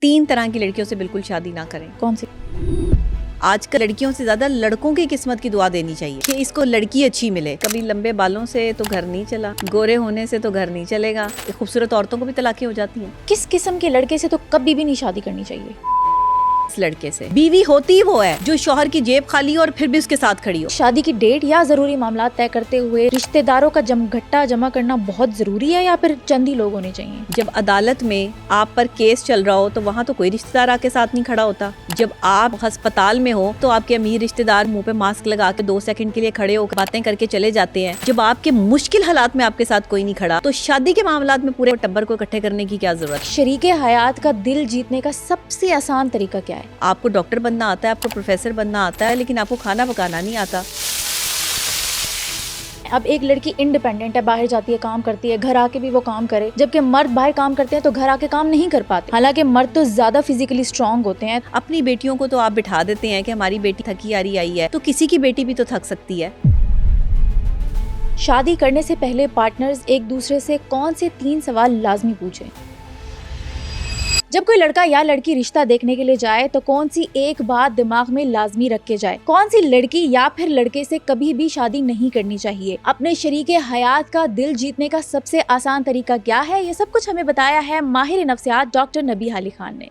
3 طرح کی لڑکیوں سے بالکل شادی نہ کریں. کون سی؟ آج کل لڑکیوں سے زیادہ لڑکوں کی قسمت کی دعا دینی چاہیے کہ اس کو لڑکی اچھی ملے. کبھی لمبے بالوں سے تو گھر نہیں چلا, گورے ہونے سے تو گھر نہیں چلے گا. خوبصورت عورتوں کو بھی طلاقیں ہو جاتی ہیں. کس قسم کے لڑکے سے تو کبھی بھی نہیں شادی کرنی چاہیے؟ اس لڑکے سے بیوی ہوتی وہ ہے جو شوہر کی جیب خالی ہو اور پھر بھی اس کے ساتھ کھڑی ہو. شادی کی ڈیٹ یا ضروری معاملات طے کرتے ہوئے رشتہ داروں کا گھٹا جمع کرنا بہت ضروری ہے یا پھر چند ہی لوگ ہونے چاہیے؟ جب عدالت میں آپ پر کیس چل رہا ہو تو وہاں تو کوئی رشتہ دار آپ کے ساتھ نہیں کھڑا ہوتا. جب آپ ہسپتال میں ہو تو آپ کے امیر رشتہ دار منہ پہ ماسک لگا کے 2 سیکنڈ کے لیے کھڑے ہو باتیں کر کے چلے جاتے ہیں. جب آپ کے مشکل حالات میں آپ کے ساتھ کوئی نہیں کھڑا تو شادی کے معاملات میں پورے ٹبر کو اکٹھے کرنے کی کیا ضرورت؟ شریک حیات کا دل جیتنے کا سب سے آسان طریقہ کیا ہے؟ آپ کو ڈاکٹر بننا آتا ہے, آپ کو پروفیسر بننا آتا ہے, لیکن آپ کو کھانا پکانا نہیں آتا. اب ایک لڑکی انڈیپینڈنٹ ہے, باہر جاتی ہے, کام کرتی ہے, گھر آ کے بھی وہ کام کرے, جبکہ مرد باہر کام کرتے ہیں تو گھر آ کے کام نہیں کر پاتے. حالانکہ مرد تو زیادہ فزیکلی اسٹرانگ ہوتے ہیں. اپنی بیٹیوں کو تو آپ بٹھا دیتے ہیں کہ ہماری بیٹی تھکی آ رہی آئی ہے, تو کسی کی بیٹی بھی تو تھک سکتی ہے. شادی کرنے سے پہلے پارٹنرز ایک دوسرے سے کون سے 3 سوال لازمی پوچھیں؟ جب کوئی لڑکا یا لڑکی رشتہ دیکھنے کے لیے جائے تو کون سی ایک بات دماغ میں لازمی رکھ کے جائے؟ کون سی لڑکی یا پھر لڑکے سے کبھی بھی شادی نہیں کرنی چاہیے؟ اپنے شریک حیات کا دل جیتنے کا سب سے آسان طریقہ کیا ہے؟ یہ سب کچھ ہمیں بتایا ہے ماہر نفسیات ڈاکٹر نبیہہ علی خان نے.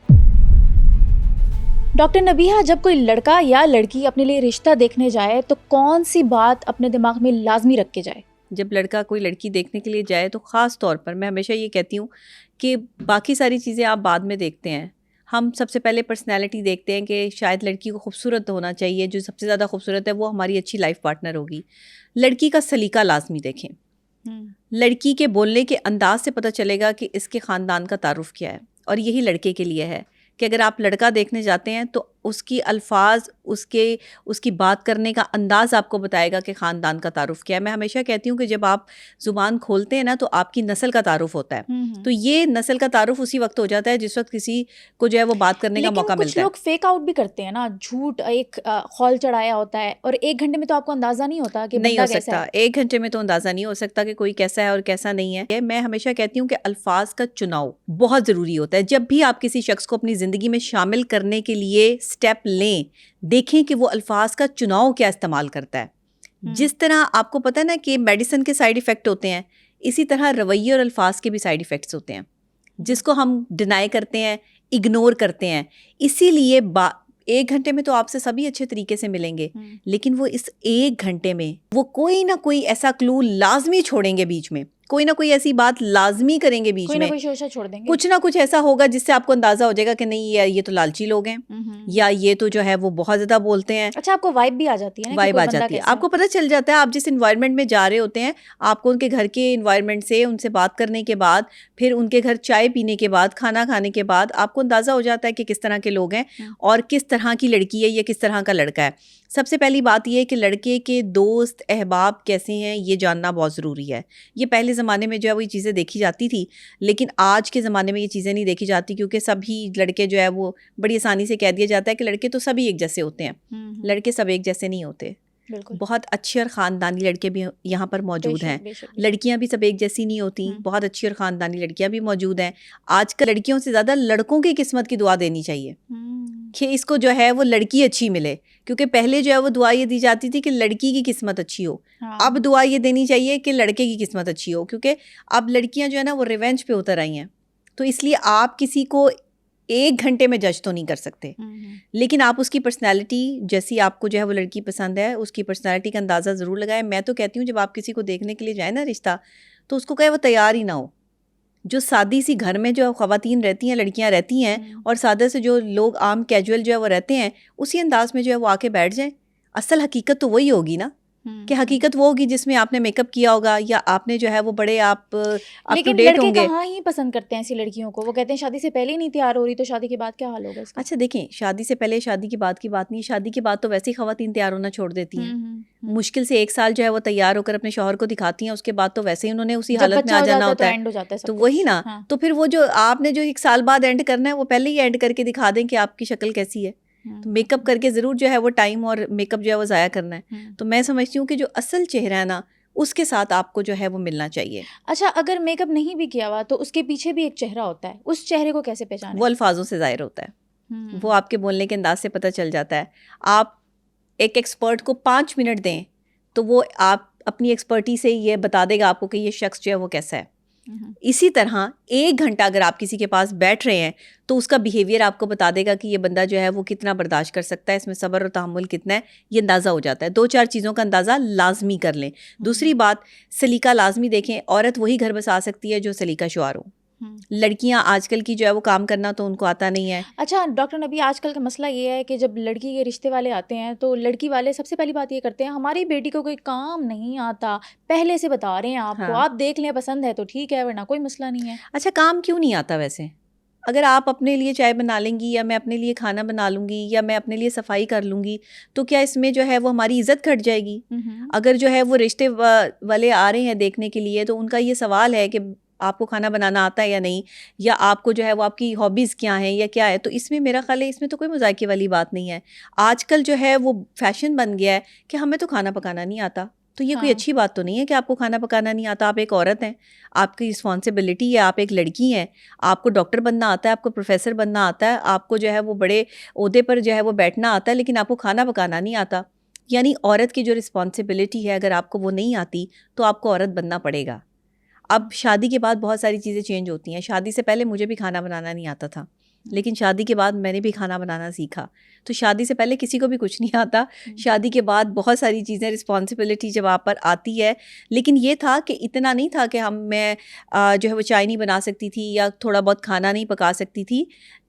ڈاکٹر نبیہہ, جب کوئی لڑکا یا لڑکی اپنے لیے رشتہ دیکھنے جائے تو کون سی بات اپنے دماغ میں لازمی رکھ کے جائے؟ جب لڑکا کوئی لڑکی دیکھنے کے لیے جائے تو خاص طور پر میں ہمیشہ یہ کہتی ہوں کہ باقی ساری چیزیں آپ بعد میں دیکھتے ہیں. ہم سب سے پہلے پرسنالٹی دیکھتے ہیں کہ شاید لڑکی کو خوبصورت ہونا چاہیے, جو سب سے زیادہ خوبصورت ہے وہ ہماری اچھی لائف پارٹنر ہوگی. لڑکی کا سلیقہ لازمی دیکھیں. لڑکی کے بولنے کے انداز سے پتہ چلے گا کہ اس کے خاندان کا تعارف کیا ہے, اور یہی لڑکے کے لیے ہے کہ اگر آپ لڑکا دیکھنے جاتے ہیں تو اس کی الفاظ, اس کی بات کرنے کا انداز آپ کو بتائے گا کہ خاندان کا تعارف کیا ہے. میں ہمیشہ کہتی ہوں کہ جب آپ زبان کھولتے ہیں نا تو آپ کی نسل کا تعارف ہوتا ہے. تو یہ نسل کا تعارف اسی وقت ہو جاتا ہے جس وقت کسی کو جو ہے وہ بات کرنے کا موقع ملتا ہے. لیکن کچھ لوگ فیک آؤٹ بھی کرتے ہیں نا, جھوٹ ایک خول چڑھایا ہوتا ہے, اور 1 گھنٹے میں تو آپ کو اندازہ نہیں ہوتا کہ نہیں ہو بندہ کیسا سکتا. ہے. 1 گھنٹے میں تو اندازہ نہیں ہو سکتا کہ کوئی کیسا ہے اور کیسا نہیں ہے. میں ہمیشہ کہتی ہوں کہ الفاظ کا چناؤ بہت ضروری ہوتا ہے. جب بھی آپ کسی شخص کو اپنی زندگی میں شامل کرنے کے لیے اسٹیپ لیں, دیکھیں کہ وہ الفاظ کا چناؤ کیا استعمال کرتا ہے. جس طرح آپ کو پتہ ہے نا کہ میڈیسن کے سائیڈ ایفیکٹ ہوتے ہیں, اسی طرح رویے اور الفاظ کے بھی سائیڈ ایفیکٹس ہوتے ہیں, جس کو ہم ڈینائی کرتے ہیں, اگنور کرتے ہیں. اسی لیے 1 گھنٹے میں تو آپ سے سبھی اچھے طریقے سے ملیں گے, لیکن وہ اس 1 گھنٹے میں وہ کوئی نہ کوئی ایسا کلو لازمی چھوڑیں گے بیچ میں, کوئی نہ کوئی ایسی بات لازمی کریں گے بیچ میں, کوئی شوشہ چھوڑ دیں گے. کچھ نہ کچھ ایسا ہوگا جس سے آپ کو اندازہ ہو جائے گا کہ نہیں یہ تو لالچی لوگ ہیں, یا یہ تو جو ہے وہ بہت زیادہ بولتے ہیں. اچھا, آپ کو وائب بھی آ جاتی ہے نا, وائب آ جاتی ہے, آپ کو پتہ چل جاتا ہے. آپ جس انوائرمنٹ میں جا رہے ہوتے ہیں, آپ کو ان کے گھر کے انوائرمنٹ سے, ان سے بات کرنے کے بعد, پھر ان کے گھر چائے پینے کے بعد, کھانا کھانے کے بعد آپ کو اندازہ ہو جاتا ہے کہ کس طرح کے لوگ ہیں اور کس طرح کی لڑکی ہے یا کس طرح کا لڑکا ہے. سب سے پہلی بات یہ ہے کہ لڑکے کے دوست احباب کیسے ہیں یہ جاننا بہت ضروری ہے. یہ پہلے زمانے میں جو ہے وہ یہ چیزیں دیکھی جاتی تھی, لیکن آج کے زمانے میں یہ چیزیں نہیں دیکھی جاتی, کیونکہ سبھی لڑکے جو ہے وہ بڑی آسانی سے کہہ دیا جاتا ہے کہ لڑکے تو سبھی ایک جیسے ہوتے ہیں. لڑکے سب ایک جیسے نہیں ہوتے. بہت اچھے اور خاندانی لڑکے بھی یہاں پر موجود ہیں. لڑکیاں بھی سب ایک جیسی نہیں ہوتی, بہت اچھی اور خاندانی لڑکیاں بھی موجود ہیں. آج کل لڑکیوں سے زیادہ لڑکوں کی قسمت کی دعا دینی چاہیے کہ اس کو جو ہے وہ لڑکی اچھی ملے, کیونکہ پہلے جو ہے وہ دعا یہ دی جاتی تھی کہ لڑکی کی قسمت اچھی ہو. اب دعا یہ دینی چاہیے کہ لڑکے کی قسمت اچھی ہو, کیونکہ اب لڑکیاں جو ہے نا وہ ریونج پہ اتر آئی ہیں. تو اس لیے آپ کسی کو 1 گھنٹے میں جج تو نہیں کر سکتے, لیکن آپ اس کی پرسنالٹی, جیسی آپ کو جو ہے وہ لڑکی پسند ہے, اس کی پرسنالٹی کا اندازہ ضرور لگائیں. میں تو کہتی ہوں جب آپ کسی کو دیکھنے کے لیے جائیں نا رشتہ, تو اس کو کہے وہ تیار ہی نہ ہو. جو سادی سی گھر میں جو خواتین رہتی ہیں, لڑکیاں رہتی ہیں, اور سادہ سے جو لوگ عام کیجول جو ہے وہ رہتے ہیں, اسی انداز میں جو ہے وہ آ کے بیٹھ جائیں. اصل حقیقت تو وہی ہوگی نا, کہ حقیقت وہ ہوگی جس میں آپ نے میک اپ کیا ہوگا, یا آپ نے جو ہے وہ بڑے آپ اپ ٹو ڈیٹ ہوں گے. کہاں ہی پسند کرتے ہیں ایسی لڑکیوں کو, وہ کہتے ہیں شادی سے پہلے ہی نہیں تیار ہو رہی تو شادی کے بعد کیا حال ہوگا اس کا؟ اچھا دیکھیں, شادی سے پہلے شادی کے بعد کی بات نہیں, شادی کے بعد تو ویسے ہی خواتین تیار ہونا چھوڑ دیتی ہیں. مشکل سے 1 سال جو ہے وہ تیار ہو کر اپنے شوہر کو دکھاتی ہیں, اس کے بعد تو ویسے ہی انہوں نے اسی حالت میں آ جانا ہوتا ہے. تو وہی نا, تو پھر وہ جو آپ نے جو 1 سال بعد اینڈ کرنا ہے وہ پہلے ہی اینڈ کر کے دکھا دیں کہ آپ کی شکل کیسی ہے. تو میک اپ کر کے ضرور جو ہے وہ ٹائم اور میک اپ جو ہے وہ ضائع کرنا ہے. تو میں سمجھتی ہوں کہ جو اصل چہرہ ہے نا اس کے ساتھ آپ کو جو ہے وہ ملنا چاہیے. اچھا اگر میک اپ نہیں بھی کیا ہوا تو اس کے پیچھے بھی ایک چہرہ ہوتا ہے, اس چہرے کو کیسے پہچانے؟ وہ الفاظوں سے ظاہر ہوتا ہے, وہ آپ کے بولنے کے انداز سے پتہ چل جاتا ہے. آپ ایک ایکسپرٹ کو 5 منٹ دیں تو وہ آپ اپنی ایکسپرٹی سے یہ بتا دے گا آپ کو کہ یہ شخص جو ہے وہ کیسا ہے. اسی طرح 1 گھنٹہ اگر آپ کسی کے پاس بیٹھ رہے ہیں تو اس کا بیہیویئر آپ کو بتا دے گا کہ یہ بندہ جو ہے وہ کتنا برداشت کر سکتا ہے, اس میں صبر اور تحمل کتنا ہے, یہ اندازہ ہو جاتا ہے. 2-4 چیزوں کا اندازہ لازمی کر لیں. دوسری بات, سلیقہ لازمی دیکھیں. عورت وہی گھر بسا سکتی ہے جو سلیقہ شعار ہو. لڑکیاں آج کل کی جو ہے وہ کام کرنا تو ان کو آتا نہیں ہے. اچھا ڈاکٹر نبی, آج کل کا مسئلہ یہ ہے کہ جب لڑکی کے رشتے والے آتے ہیں تو لڑکی والے سب سے پہلی بات یہ کرتے ہیں ہماری بیٹی کو کوئی کام نہیں آتا, پہلے سے بتا رہے ہیں آپ کو, آپ دیکھ لیں پسند ہے تو ٹھیک ہے ورنہ کوئی مسئلہ نہیں ہے. اچھا کام کیوں نہیں آتا ویسے؟ اگر آپ اپنے لیے چائے بنا لیں گی یا میں اپنے لیے کھانا بنا لوں گی یا میں اپنے لیے صفائی کر لوں گی تو کیا اس میں جو ہے وہ ہماری عزت گھٹ جائے گی؟ اگر جو ہے وہ رشتے والے آ رہے ہیں دیکھنے کے لیے تو ان کا یہ سوال ہے کہ آپ کو کھانا بنانا آتا ہے یا نہیں, یا آپ کو جو ہے وہ آپ کی ہابیز کیا ہیں یا کیا ہے, تو اس میں میرا خیال ہے اس میں تو کوئی مذاکرے والی بات نہیں ہے. آج کل جو ہے وہ فیشن بن گیا ہے کہ ہمیں تو کھانا پکانا نہیں آتا. تو یہ کوئی اچھی بات تو نہیں ہے کہ آپ کو کھانا پکانا نہیں آتا. آپ ایک عورت ہیں, آپ کی رسپانسبلٹی ہے, آپ ایک لڑکی ہیں, آپ کو ڈاکٹر بننا آتا ہے, آپ کو پروفیسر بننا آتا ہے, آپ کو جو ہے وہ بڑے عہدے پر جو ہے وہ بیٹھنا آتا ہے, لیکن آپ کو کھانا پکانا نہیں آتا. یعنی عورت کی جو رسپانسبلٹی ہے اگر آپ کو وہ نہیں آتی تو آپ کو عورت بننا پڑے گا. اب شادی کے بعد بہت ساری چیزیں چینج ہوتی ہیں. شادی سے پہلے مجھے بھی کھانا بنانا نہیں آتا تھا, لیکن شادی کے بعد میں نے بھی کھانا بنانا سیکھا. تو شادی سے پہلے کسی کو بھی کچھ نہیں آتا, شادی کے بعد بہت ساری چیزیں رسپانسبلٹی جب آپ پر آتی ہے. لیکن یہ تھا کہ اتنا نہیں تھا کہ میں جو ہے وہ چائے نہیں بنا سکتی تھی یا تھوڑا بہت کھانا نہیں پکا سکتی تھی.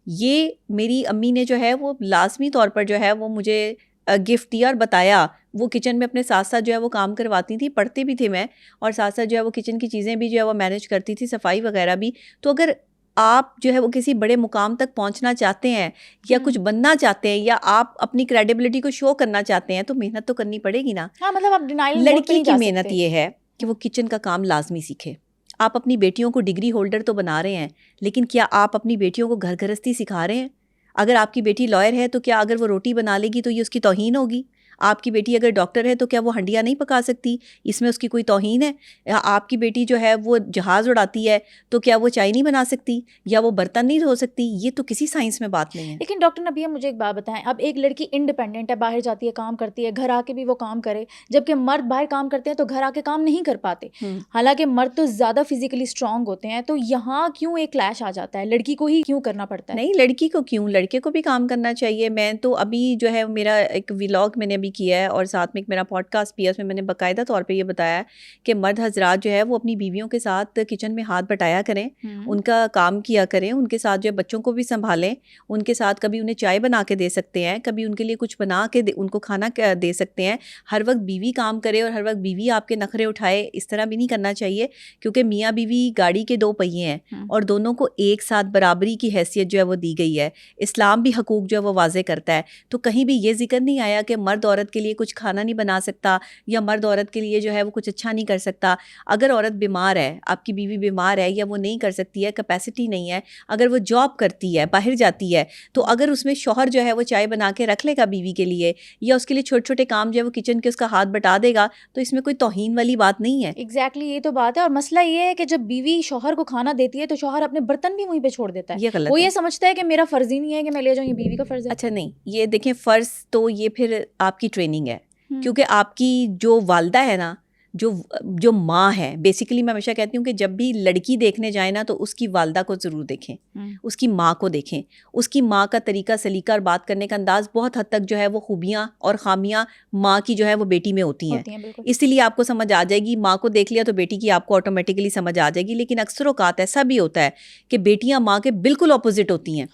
یہ میری امی نے جو ہے وہ لازمی طور پر جو ہے وہ مجھے گفٹ دیا اور بتایا. وہ کچن میں اپنے ساتھ ساتھ جو ہے وہ کام کرواتی تھی, پڑھتی بھی تھی میں, اور ساتھ ساتھ جو ہے وہ کچن کی چیزیں بھی جو ہے وہ مینیج کرتی تھی, صفائی وغیرہ بھی. تو اگر آپ جو ہے وہ کسی بڑے مقام تک پہنچنا چاہتے ہیں یا کچھ بننا چاہتے ہیں یا آپ اپنی کریڈیبلٹی کو شو کرنا چاہتے ہیں تو محنت تو کرنی پڑے گی نا. ہاں مطلب آپ ڈینائل لڑکی کی محنت یہ ہے کہ وہ کچن کا کام لازمی سیکھے. آپ اپنی بیٹیوں کو ڈگری ہولڈر تو بنا رہے ہیں, لیکن کیا آپ اپنی بیٹیوں کو گھر گھرستی سکھا رہے ہیں؟ اگر آپ کی بیٹی لائر ہے تو کیا اگر وہ روٹی بنا لے گی تو یہ اس کی توہین ہوگی؟ آپ کی بیٹی اگر ڈاکٹر ہے تو کیا وہ ہنڈیاں نہیں پکا سکتی؟ اس میں اس کی کوئی توہین ہے؟ آپ کی بیٹی جو ہے وہ جہاز اڑاتی ہے تو کیا وہ چائے نہیں بنا سکتی یا وہ برتن نہیں دھو سکتی؟ یہ تو کسی سائنس میں بات نہیں ہے. لیکن ڈاکٹر نبیہ مجھے ایک بات بتائیں, اب ایک لڑکی انڈیپینڈنٹ ہے, باہر جاتی ہے کام کرتی ہے, گھر آ کے بھی وہ کام کرے, جبکہ مرد باہر کام کرتے ہیں تو گھر آ کے کام نہیں کر پاتے, حالانکہ مرد تو زیادہ فزیکلی اسٹرانگ ہوتے ہیں. تو یہاں کیوں ایک کلیش آ جاتا ہے, لڑکی کو ہی کیوں کرنا پڑتا ہے؟ نہیں, لڑکی کو کیوں, لڑکے کو بھی کام کرنا چاہیے. میں تو ابھی جو ہے میرا ایک ولاگ میں نے ابھی کیا ہے اور ساتھ میں ایک میرا پوڈ کاسٹ بھی ہے, اس میں نے باقاعدہ طور پہ یہ بتایا کہ مرد حضرات جو ہے وہ اپنی بیویوں کے ساتھ کچن میں ہاتھ بٹایا کریں, ان کا کام کیا کریں, ان کے ساتھ جو ہے بچوں کو بھی سنبھالیں, ان کے ساتھ کبھی انہیں چائے بنا کے دے سکتے ہیں, کبھی ان کے لیے کچھ بنا کے ان کو کھانا دے سکتے ہیں. ہر وقت بیوی کام کرے اور ہر وقت بیوی آپ کے نخرے اٹھائے, اس طرح بھی نہیں کرنا چاہیے, کیونکہ میاں بیوی گاڑی کے 2 پہیے ہیں اور دونوں کو ایک ساتھ برابری کی حیثیت جو ہے وہ دی گئی ہے. اسلام بھی حقوق جو ہے وہ واضح کرتا ہے. تو کہیں بھی یہ ذکر نہیں آیا کہ مرد عورت کے لیے کچھ کھانا نہیں بنا سکتا یا مرد عورت کے لیے جو ہے وہ کچھ اچھا نہیں کر سکتا. اگر عورت بیمار ہے, آپ کی بیوی بیمار ہے یا وہ نہیں کر سکتی ہے, کیپیسٹی نہیں ہے, اگر وہ جاب کرتی ہے, باہر جاتی ہے, تو اگر اس میں شوہر جو ہے وہ چائے بنا کے رکھ لے گا بیوی کے لیے یا اس کے لیے چھوٹے چھوٹے کام جو ہے وہ کچن کے اس کا ہاتھ بٹا دے گا, تو اس میں کوئی توہین والی بات نہیں ہے. ایگزیکٹلی یہ تو بات ہے. اور مسئلہ یہ ہے کہ جب بیوی شوہر کو کھانا دیتی ہے تو شوہر اپنے برتن بھی وہیں پہ چھوڑ دیتا ہے. یہ غلط وہ ہے. یہ سمجھتا ہے کہ میرا فرض ہی نہیں ہے کہ میں لے جاؤں, یہ بیوی کا فرض ہے. اچھا نہیں, یہ دیکھیں فرض تو یہ پھر آپ کی ٹریننگ ہے, کیونکہ آپ کی جو والدہ ہے نا, جو ماں ہے, بیسیکلی میں ہمیشہ کہتی ہوں کہ جب بھی لڑکی دیکھنے جائیں نا تو اس کی والدہ کو ضرور دیکھیں, اس کی ماں کو دیکھیں. اس کی ماں کا طریقہ سلیقہ اور بات کرنے کا انداز بہت حد تک جو ہے وہ خوبیاں اور خامیاں ماں کی جو ہے وہ بیٹی میں ہوتی ہیں, اسی لیے آپ کو سمجھ آ جائے گی. ماں کو دیکھ لیا تو بیٹی کی آپ کو آٹومیٹکلی سمجھ آ جائے گی. لیکن اکثر اوقات ایسا بھی ہوتا ہے کہ بیٹیاں ماں کے بالکل اپوزٹ ہوتی ہیں,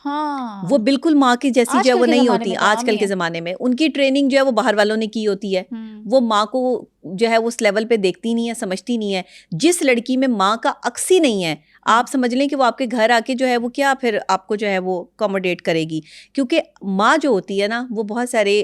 وہ بالکل ماں کی جیسی جو ہے وہ نہیں ہوتی. آج کل کے زمانے میں ان کی ٹریننگ جو ہے وہ باہر والوں نے کی ہوتی ہے, وہ ماں کو جو ہے وہ اس لیول پہ دیکھتی نہیں ہے, سمجھتی نہیں ہے. جس لڑکی میں ماں کا عکس ہی نہیں ہے, آپ سمجھ لیں کہ وہ آپ کے گھر آ کے جو ہے وہ کیا پھر آپ کو جو ہے وہ اکوموڈیٹ کرے گی, کیونکہ ماں جو ہوتی ہے نا وہ بہت سارے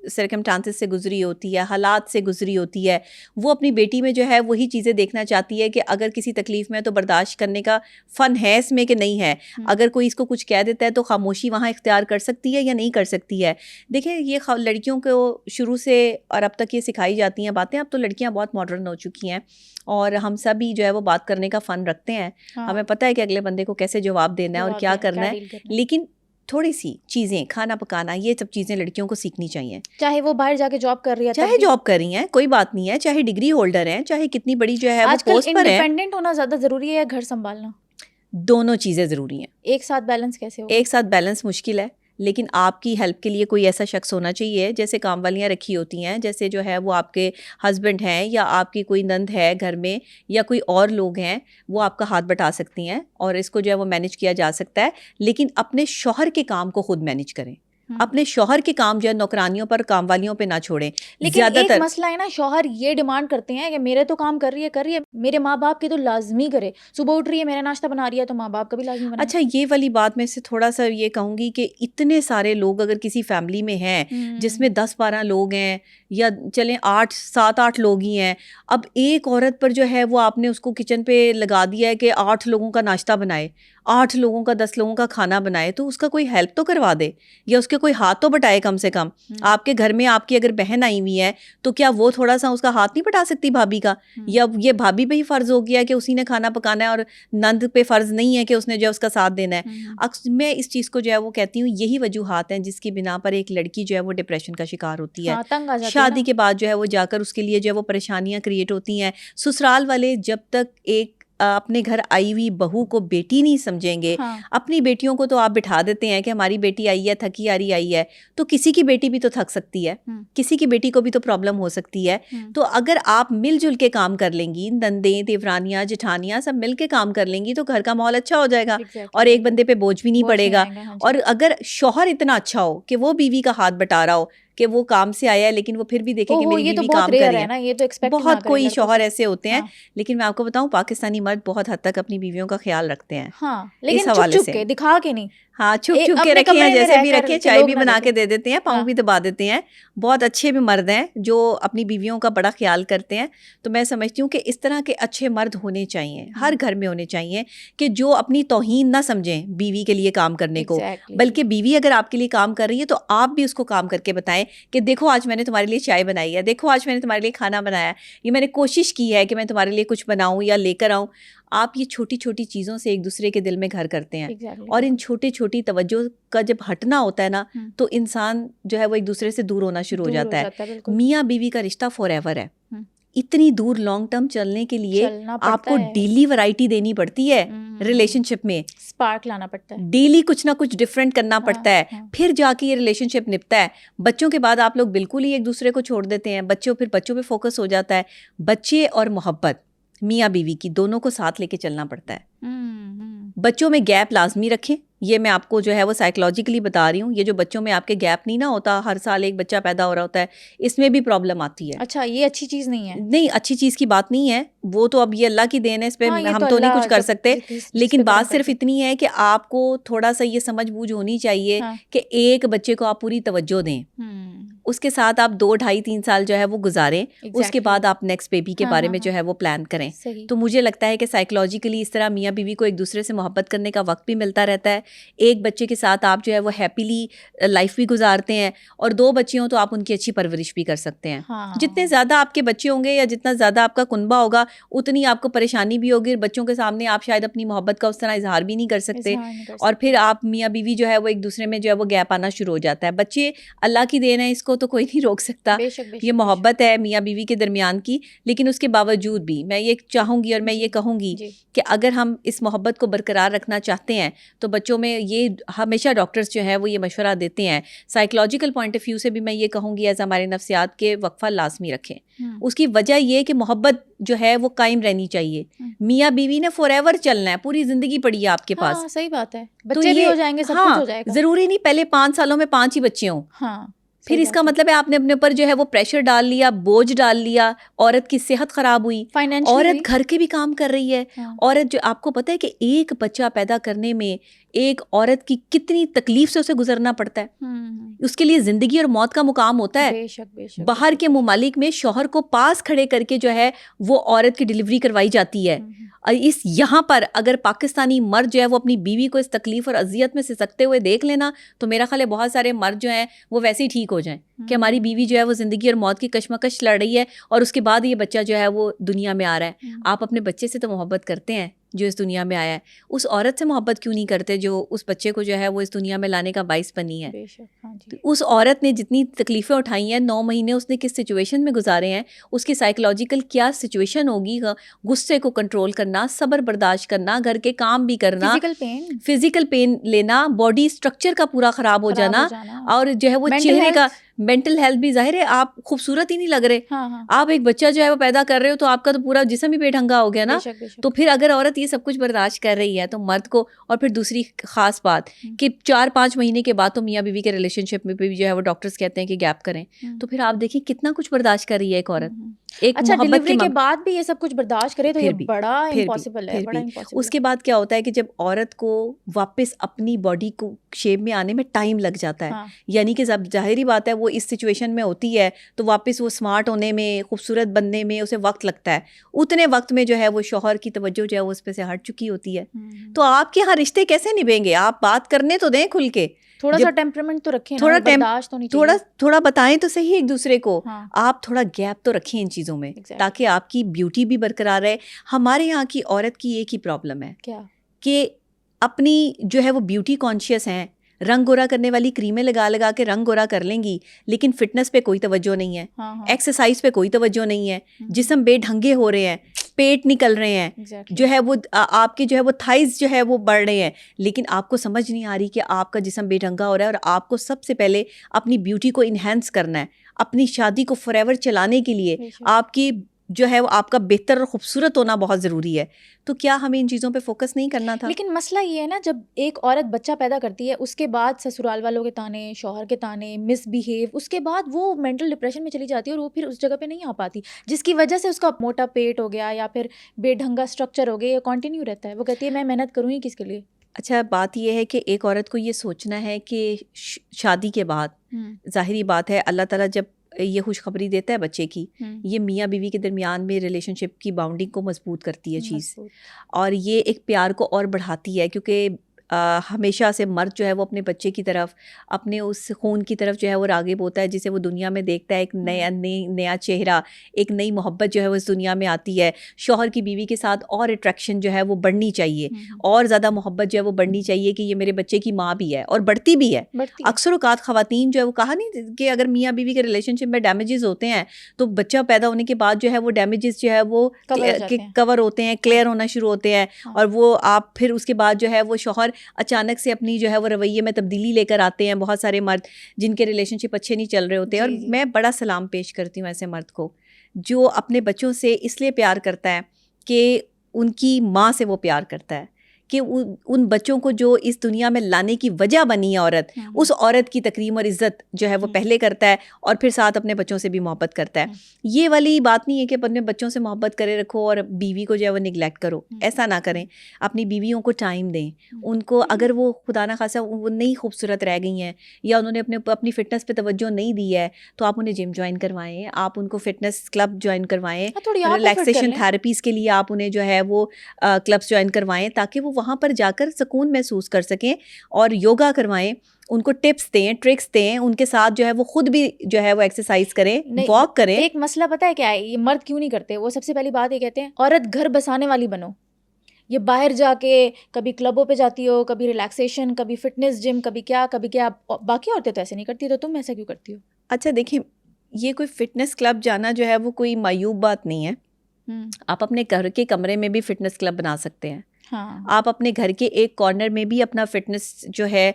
سرکمسٹانسز سے گزری ہوتی ہے, حالات سے گزری ہوتی ہے, وہ اپنی بیٹی میں جو ہے وہی چیزیں دیکھنا چاہتی ہے کہ اگر کسی تکلیف میں تو برداشت کرنے کا فن ہے اس میں کہ نہیں ہے, اگر کوئی اس کو کچھ کہہ دیتا ہے تو خاموشی وہاں اختیار کر سکتی ہے یا نہیں کر سکتی ہے. دیکھیں یہ لڑکیوں کو شروع سے اور اب تک یہ سکھائی جاتی ہیں باتیں. اب تو لڑکیاں بہت ماڈرن ہو چکی ہیں اور ہم سبھی جو ہے وہ بات کرنے کا فن رکھتے ہیں, ہمیں پتہ ہے کہ اگلے بندے کو کیسے جواب دینا ہے اور کیا کرنا ہے. لیکن تھوڑی سی چیزیں, کھانا پکانا, یہ سب چیزیں لڑکیوں کو سیکھنی چاہیے. چاہے وہ باہر جا کے جاب کر رہی ہے, چاہے جاب کر رہی ہیں, کوئی بات نہیں ہے, چاہے ڈگری ہولڈر ہیں, چاہے کتنی بڑی جو ہے وہ پوسٹ پر ہے. انڈیپینڈنٹ ہونا زیادہ ضروری ہے یا گھر سنبھالنا؟ دونوں چیزیں ضروری ہیں. ایک ساتھ بیلنس کیسے ہو؟ ایک ساتھ بیلنس مشکل ہے, لیکن آپ کی ہیلپ کے لیے کوئی ایسا شخص ہونا چاہیے, جیسے کام والیاں رکھی ہوتی ہیں, جیسے جو ہے وہ آپ کے ہسبینڈ ہیں یا آپ کی کوئی نند ہے گھر میں یا کوئی اور لوگ ہیں, وہ آپ کا ہاتھ بٹا سکتی ہیں اور اس کو جو ہے وہ مینیج کیا جا سکتا ہے. لیکن اپنے شوہر کے کام کو خود مینیج کریں, اپنے شوہر کے کام جو ہے نوکرانیوں پر, کام والیوں پہ نہ چھوڑیں. لیکن ایک مسئلہ ہے نا, شوہر یہ ڈیمانڈ کرتے ہیں کہ میرے تو کام کر رہی ہے, میرے ماں باپ کی تو لازمی کرے, صبح اٹھ رہی ہے میرا ناشتہ بنا رہی ہے تو ماں باپ کا بھی لازمی بنا. اچھا یہ والی بات میں سے تھوڑا سا یہ کہوں گی کہ اتنے سارے لوگ اگر کسی فیملی میں ہیں جس میں 10-12 لوگ ہیں یا چلیں 7-8 لوگ ہی ہیں, اب ایک عورت پر جو ہے وہ آپ نے اس کو کچن پہ لگا دیا ہے کہ 8 لوگوں کا ناشتہ بنائے, 8 لوگوں کا 10 لوگوں کا کھانا بنائے, تو اس کا کوئی ہیلپ تو کروا دے یا اس کے کوئی ہاتھ تو بٹائے کم سے کم. آپ کے گھر میں آپ کی اگر بہن آئی ہوئی ہے تو کیا وہ تھوڑا سا اس کا ہاتھ نہیں بٹا سکتی بھابھی کا؟ یا یہ بھابھی پہ ہی فرض ہو گیا کہ اسی نے کھانا پکانا ہے اور نند پہ فرض نہیں ہے کہ اس نے جو اس کا ساتھ دینا ہے؟ میں اس چیز کو جو ہے وہ کہتی ہوں یہی وجوہات ہیں جس کی بنا پر ایک لڑکی جو ہے وہ ڈپریشن کا شکار ہوتی ہے. شادی کے بعد جو ہے وہ جا کر اس کے لیے جو ہے وہ پریشانیاں کریٹ ہوتی ہیں. سسرال والے جب تک ایک اپنے گھر آئی ہوئی بہو کو بیٹی نہیں سمجھیں گے, اپنی بیٹیوں کو تو آپ بٹھا دیتے ہیں کہ ہماری بیٹی آئی ہے, تھکی آ رہی آئی ہے, تو کسی کی بیٹی بھی تو تھک سکتی ہے, کسی کی بیٹی کو بھی تو پرابلم ہو سکتی ہے. تو اگر آپ مل جل کے کام کر لیں گی, نندیں, دیورانیاں, جٹھانیاں سب مل کے کام کر لیں گی, تو گھر کا ماحول اچھا ہو جائے گا اور ایک بندے پہ بوجھ بھی نہیں پڑے گا. اور اگر شوہر اتنا اچھا ہو کہ وہ بیوی کا ہاتھ بٹا رہا ہو کہ وہ کام سے آیا ہے لیکن وہ پھر بھی دیکھے کہ میری بیوی کام کر رہی ہے, بہت کوئی شوہر ایسے ہوتے ہیں. لیکن میں آپ کو بتاؤں پاکستانی مرد بہت حد تک اپنی بیویوں کا خیال رکھتے ہیں, لیکن چھپ چھپ کے, دکھا کے نہیں. ہاں چھپ چھپ کے رکھے ہیں, جیسے بھی رکھے, چائے بھی بنا کے دے دیتے ہیں, پاؤں بھی دبا دیتے ہیں. بہت اچھے بھی مرد ہیں جو اپنی بیویوں کا بڑا خیال کرتے ہیں. تو میں سمجھتی ہوں کہ اس طرح کے اچھے مرد ہونے چاہیے, ہر گھر میں ہونے چاہیے, کہ جو اپنی توہین نہ سمجھیں بیوی کے لیے کام کرنے کو, بلکہ بیوی اگر آپ کے لیے کام کر رہی ہے تو آپ بھی اس کو کام کر کے بتائیں کہ دیکھو آج میں نے تمہارے لیے چائے بنائی ہے, دیکھو آج میں نے تمہارے لیے کھانا بنایا ہے, یہ میں نے کوشش کی ہے کہ میں تمہارے لیے کچھ بناؤں یا لے کر آؤں. آپ یہ چھوٹی چھوٹی چیزوں سے ایک دوسرے کے دل میں گھر کرتے ہیں, اور ان چھوٹی چھوٹی توجہ کا جب ہٹنا ہوتا ہے نا تو انسان جو ہے وہ ایک دوسرے سے دور ہونا شروع ہو جاتا ہے. میاں بیوی کا رشتہ فار ایور ہے, اتنی دور لانگ ٹرم چلنے کے لیے آپ کو ڈیلی ورائٹی دینی پڑتی ہے, ریلیشن شپ میں اسپارک لانا پڑتا ہے, ڈیلی کچھ نہ کچھ ڈفرینٹ کرنا پڑتا ہے, پھر جا کے یہ ریلیشن شپ نپتا ہے. بچوں کے بعد آپ لوگ بالکل ہی ایک دوسرے کو چھوڑ دیتے ہیں, پھر بچوں پہ فوکس ہو جاتا ہے. بچے اور محبت میاں بیوی کی دونوں کو ساتھ لے کے چلنا پڑتا ہے. بچوں میں گیپ لازمی رکھیں, یہ میں آپ کو جو ہے وہ سائیکلوجیکلی بتا رہی ہوں. یہ جو بچوں میں آپ کے گیپ نہیں نہ ہوتا, ہر سال ایک بچہ پیدا ہو رہا ہوتا ہے, اس میں بھی پرابلم آتی ہے. اچھا یہ اچھی چیز نہیں ہے؟ نہیں, اچھی چیز کی بات نہیں ہے, وہ تو اب یہ اللہ کی دین ہے, اس پہ ہم تو نہیں کچھ کر سکتے. لیکن بات صرف اتنی ہے کہ آپ کو تھوڑا سا یہ سمجھ بوجھ ہونی چاہیے کہ ایک بچے کو آپ پوری توجہ دیں, اس کے ساتھ آپ 2, 2.5, 3 سال جو ہے وہ گزاریں, اس کے بعد آپ نیکسٹ بیبی کے بارے میں جو ہے وہ پلان کریں. تو مجھے لگتا ہے کہ سائیکلوجیکلی اس طرح میاں بیوی کو ایک دوسرے سے محبت کرنے کا وقت بھی ملتا رہتا ہے. ایک بچے کے ساتھ آپ جو ہے وہ ہیپیلی لائف بھی گزارتے ہیں, اور 2 بچے ہوں تو آپ ان کی اچھی پرورش بھی کر سکتے ہیں. جتنے زیادہ آپ کے بچے ہوں گے یا جتنا زیادہ آپ کا کنبہ ہوگا, اتنی آپ کو پریشانی بھی ہوگی. بچوں کے سامنے آپ شاید اپنی محبت کا اس طرح اظہار بھی نہیں کر سکتے, اور پھر آپ میاں بیوی جو ہے وہ ایک دوسرے میں جو ہے وہ گیپ آنا شروع ہو جاتا ہے. بچے اللہ کی دین ہے, اس کو تو کوئی نہیں روک سکتا, یہ محبت ہے میاں بیوی کے درمیان کی. لیکن اس کے باوجود بھی میں یہ چاہوں گی اور میں یہ کہوں گی کہ اگر ہم اس محبت کو برقرار رکھنا چاہتے ہیں تو بچوں میں یہ ہمیشہ ڈاکٹرز جو ہیں وہ یہ مشورہ دیتے ہیں, سائیکلوجیکل پوائنٹ آف ویو سے بھی میں یہ کہوں گی ایز ہمارے نفسیات کے وقفہ لازمی رکھیں. اس کی وجہ یہ کہ محبت جو ہے وہ قائم رہنی چاہیے. میاں بیوی نے فار ایور چلنا ہے, پوری زندگی پڑی ہے آپ کے پاس. صحیح بات ہے, بچے بھی ہو جائیں گے, سب کچھ ہو جائے گا. ضروری نہیں پہلے 5 سالوں میں 5 ہی بچے ہوں. پھر اس کا مطلب ہے آپ نے اپنے اوپر جو ہے وہ پریشر ڈال لیا, بوجھ ڈال لیا, عورت کی صحت خراب ہوئی, عورت گھر کے بھی کام کر رہی ہے. عورت جو آپ کو پتہ ہے کہ ایک بچہ پیدا کرنے میں ایک عورت کی کتنی تکلیف سے اسے گزرنا پڑتا ہے. اس کے لیے زندگی اور موت کا مقام ہوتا ہے. باہر کے ممالک میں شوہر کو پاس کھڑے کر کے جو ہے وہ عورت کی ڈلیوری کروائی جاتی ہے. اور یہاں پر اگر پاکستانی مرد جو ہے وہ اپنی بیوی کو اس تکلیف اور اذیت میں سسکتے ہوئے دیکھ لینا تو میرا خیال ہے بہت سارے مرد جو ہیں وہ ویسے ہی ٹھیک ہو جائیں کہ ہماری بیوی جو ہے وہ زندگی اور موت کی کشمکش لڑ رہی ہے اور اس کے بعد یہ بچہ جو ہے وہ دنیا میں آ رہا ہے. آپ اپنے بچے سے تو محبت کرتے ہیں جو اس دنیا میں آیا ہے, اس عورت سے محبت کیوں نہیں کرتے جو اس بچے کو جو ہے وہ اس دنیا میں لانے کا باعث بنی ہے. اس عورت نے جتنی تکلیفیں اٹھائی ہیں 9 مہینے اس نے کس سچویشن میں گزارے ہیں, اس کی سائیکولوجیکل کیا سچویشن ہوگی, غصے کو کنٹرول کرنا, صبر برداشت کرنا, گھر کے کام بھی کرنا, فزیکل پین لینا, باڈی اسٹرکچر کا پورا خراب ہو جانا اور جو ہے وہ چہرے کا مینٹل ہیلتھ بھی. ظاہر ہے آپ خوبصورت ہی نہیں لگ رہے, آپ ایک بچہ جو ہے وہ پیدا کر رہے ہو تو آپ کا تو پورا جسم ہی بے ڈھنگا ہو گیا نا. تو پھر اگر عورت یہ سب کچھ برداشت کر رہی ہے تو مرد کو, اور پھر دوسری خاص بات کہ 4-5 مہینے کے بعد تو میاں بیوی کے ریلیشن شپ میں بھی جو ہے وہ ڈاکٹرز کہتے ہیں کہ گیپ کریں, تو پھر آپ دیکھیں کتنا کچھ برداشت کر رہی ہے ایک عورت. اچھا ڈیلیوری کے بعد بھی یہ سب کچھ برداشت کرے تو یہ بڑا امپاسبل ہے. اس کے بعد کیا ہوتا ہے کہ جب عورت کو واپس اپنی باڈی کو شیپ میں آنے میں ٹائم لگ جاتا ہے, یعنی کہ ظاہری بات ہے وہ اس سچویشن میں ہوتی ہے تو واپس وہ اسمارٹ ہونے میں, خوبصورت بننے میں اسے وقت لگتا ہے. اتنے وقت میں جو ہے وہ شوہر کی توجہ جو ہے وہ اس پہ سے ہٹ چکی ہوتی ہے. تو آپ کے یہاں رشتے کیسے نبھیں گے؟ آپ بات کرنے تو دیں کھل کے, تھوڑا سا ٹیمپرمنٹ تو رکھیں, تھوڑا بتائیں تو صحیح ایک دوسرے کو. آپ تھوڑا گیپ تو رکھیں ان چیزوں میں تاکہ آپ کی بیوٹی بھی برقرار رہے. ہمارے یہاں کی عورت کی ایک ہی پرابلم ہے کہ اپنی جو ہے وہ بیوٹی کانشیس ہیں, رنگ گورا کرنے والی کریمیں لگا لگا کے رنگ گورا کر لیں گی, لیکن فٹنس پہ کوئی توجہ نہیں ہے, ایکسرسائز پہ کوئی توجہ نہیں ہے, جسم بے ڈھنگے ہو رہے ہیں, پیٹ نکل رہے ہیں, جو ہے وہ آپ کے جو ہے وہ تھائز جو ہے وہ بڑھ رہے ہیں, لیکن آپ کو سمجھ نہیں آ رہی کہ آپ کا جسم بے ڈھنگا ہو رہا ہے اور آپ کو سب سے پہلے اپنی بیوٹی کو انہینس کرنا ہے. اپنی شادی کو فار ایور چلانے کے لیے آپ کی جو ہے وہ آپ کا بہتر اور خوبصورت ہونا بہت ضروری ہے. تو کیا ہمیں ان چیزوں پہ فوکس نہیں کرنا تھا؟ لیکن مسئلہ یہ ہے نا, جب ایک عورت بچہ پیدا کرتی ہے اس کے بعد سسرال والوں کے تانے, شوہر کے تانے, مس بیہیو, اس کے بعد وہ مینٹل ڈپریشن میں چلی جاتی ہے اور وہ پھر اس جگہ پہ نہیں آ پاتی, جس کی وجہ سے اس کا موٹا پیٹ ہو گیا یا پھر بے ڈھنگا اسٹرکچر ہو گیا, یہ کنٹینیو رہتا ہے. وہ کہتی ہے میں محنت کروں ہی کس کے لیے. اچھا بات یہ ہے کہ ایک عورت کو یہ سوچنا ہے کہ شادی کے بعد ظاہری بات ہے اللہ تعالیٰ جب یہ خوشخبری دیتا ہے بچے کی, یہ میاں بیوی کے درمیان میں ریلیشن شپ کی باؤنڈنگ کو مضبوط کرتی ہے چیز, اور یہ ایک پیار کو اور بڑھاتی ہے. کیونکہ ہمیشہ سے مرد جو ہے وہ اپنے بچے کی طرف, اپنے اس خون کی طرف جو ہے وہ راغب ہوتا ہے جسے وہ دنیا میں دیکھتا ہے, ایک نیا چہرہ, ایک نئی محبت جو ہے وہ اس دنیا میں آتی ہے. شوہر کی بیوی کے ساتھ اور اٹریکشن جو ہے وہ بڑھنی چاہیے, اور زیادہ محبت جو ہے وہ بڑھنی چاہیے کہ یہ میرے بچے کی ماں بھی ہے, اور بڑھتی بھی ہے. اکثر اوقات خواتین جو ہے وہ کہا نہیں کہ اگر میاں بیوی کے ریلیشن شپ میں ڈیمیجز ہوتے ہیں تو بچہ پیدا ہونے کے بعد جو ہے وہ ڈیمیجز جو ہے وہ کور ہوتے ہیں, کلیئر ہونا شروع ہوتے ہیں, اور وہ آپ پھر اس کے بعد جو ہے وہ شوہر اچانک سے اپنی جو ہے وہ رویے میں تبدیلی لے کر آتے ہیں. بہت سارے مرد جن کے ریلیشن شپ اچھے نہیں چل رہے ہوتے ہیں, اور میں بڑا سلام پیش کرتی ہوں ایسے مرد کو جو اپنے بچوں سے اس لیے پیار کرتا ہے کہ ان کی ماں سے وہ پیار کرتا ہے, کہ ان بچوں کو جو اس دنیا میں لانے کی وجہ بنی ہے عورت, اس عورت کی تکریم اور عزت جو ہے وہ پہلے کرتا ہے, اور پھر ساتھ اپنے بچوں سے بھی محبت کرتا ہے. یہ والی بات نہیں ہے کہ اپنے بچوں سے محبت کرے رکھو اور بیوی کو جو ہے وہ نگلیکٹ کرو, ایسا نہ کریں. اپنی بیویوں کو ٹائم دیں, ان کو اگر وہ خدا نہ خاصا وہ نہیں خوبصورت رہ گئی ہیں یا انہوں نے اپنی فٹنس پہ توجہ نہیں دی ہے تو آپ انہیں جم جوائن کروائیں, آپ ان کو فٹنس کلب جوائن کروائیں, ریلیکسیشن تھراپیز کے لیے آپ انہیں جو ہے وہ کلبس جوائن کروائیں تاکہ وہ وہاں پر جا کر سکون محسوس کر سکیں, اور یوگا کروائیں, ان کو ٹپس دیں, ٹرکس دیں, ان کے ساتھ جو ہے وہ خود بھی جو ہے وہ ایکسرسائز کریں, واک کریں. ایک مسئلہ پتہ ہے کیا ہے, یہ مرد کیوں نہیں کرتے؟ وہ سب سے پہلی بات یہ کہتے ہیں عورت گھر بسانے والی بنو, یہ باہر جا کے کبھی کلبوں پہ جاتی ہو, کبھی ریلیکسیشن, کبھی فٹنس جم, کبھی کیا. باقی عورتیں تو ایسے نہیں کرتی, تو تم ایسا کیوں کرتی ہو؟ اچھا دیکھیں, یہ کوئی فٹنس کلب جانا جو ہے وہ کوئی معیوب بات نہیں ہے. آپ اپنے گھر کے کمرے میں بھی فٹنس کلب بنا سکتے ہیں. آپ اپنے گھر کے ایک کارنر میں بھی اپنا فٹنس جو ہے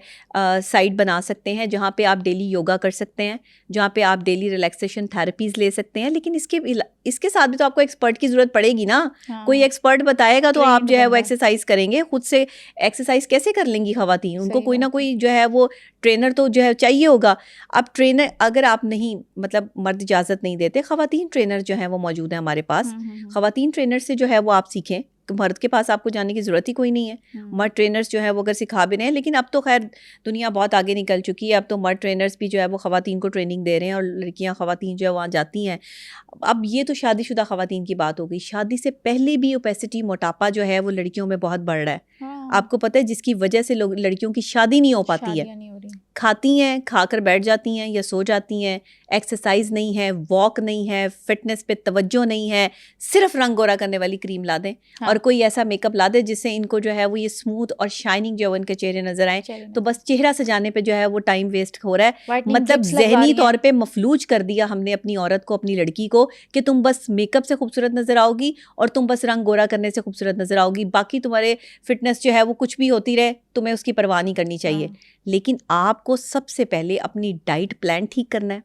سائٹ بنا سکتے ہیں جہاں پہ آپ ڈیلی یوگا کر سکتے ہیں, جہاں پہ آپ ڈیلی ریلیکسیشن تھراپیز لے سکتے ہیں. لیکن اس کے ساتھ بھی تو آپ کو ایکسپرٹ کی ضرورت پڑے گی نا. کوئی ایکسپرٹ بتائے گا تو آپ جو ہے وہ ایکسرسائز کریں گے. خود سے ایکسرسائز کیسے کر لیں گی خواتین؟ ان کو کوئی نہ کوئی جو ہے وہ ٹرینر تو جو ہے چاہیے ہوگا. اب ٹرینر اگر آپ نہیں, مطلب مرد اجازت نہیں دیتے, خواتین ٹرینر جو ہیں وہ موجود ہیں ہمارے پاس. خواتین ٹرینر سے جو ہے وہ آپ سیکھیں, مرد کے پاس آپ کو جانے کی ضرورت ہی کوئی نہیں ہے. مرد ٹرینرز جو ہے وہ اگر سکھا بھی رہے ہیں, لیکن اب تو خیر دنیا بہت آگے نکل چکی ہے, اب تو مرد ٹرینرز بھی جو ہے وہ خواتین کو ٹریننگ دے رہے ہیں اور لڑکیاں خواتین جو ہے وہاں جاتی ہیں. اب یہ تو شادی شدہ خواتین کی بات ہو گئی. شادی سے پہلے بھی اوپیسٹی, موٹاپا جو ہے وہ لڑکیوں میں بہت بڑھ رہا ہے. آپ کو پتہ ہے جس کی وجہ سے لوگ لڑکیوں کی شادی نہیں ہو پاتی ہے, کھاتی ہیں, کھا کر بیٹھ جاتی ہیں یا سو جاتی ہیں, ایکسرسائز نہیں ہے, واک نہیں ہے, فٹنس پہ توجہ نہیں ہے, صرف رنگ گورا کرنے والی کریم لا دیں اور کوئی ایسا میک اپ لا دیں جس سے ان کو جو ہے وہ یہ اسموتھ اور شائننگ جو ہے ان کے چہرے نظر آئیں, تو بس چہرہ سجانے پہ جو ہے وہ ٹائم ویسٹ ہو رہا ہے. مطلب ذہنی طور پہ مفلوج کر دیا ہم نے اپنی عورت کو, اپنی لڑکی کو, کہ تم بس میک اپ سے خوبصورت نظر آؤ گی اور تم بس رنگ گورا کرنے سے خوبصورت نظر آؤ گی, باقی تمہارے فٹنس جو ہے وہ کچھ بھی ہوتی رہے, تمہیں اس کی پرواہ نہیں کرنی چاہیے. لیکن آپ کو سب سے پہلے اپنی ڈائٹ پلان ٹھیک کرنا ہے.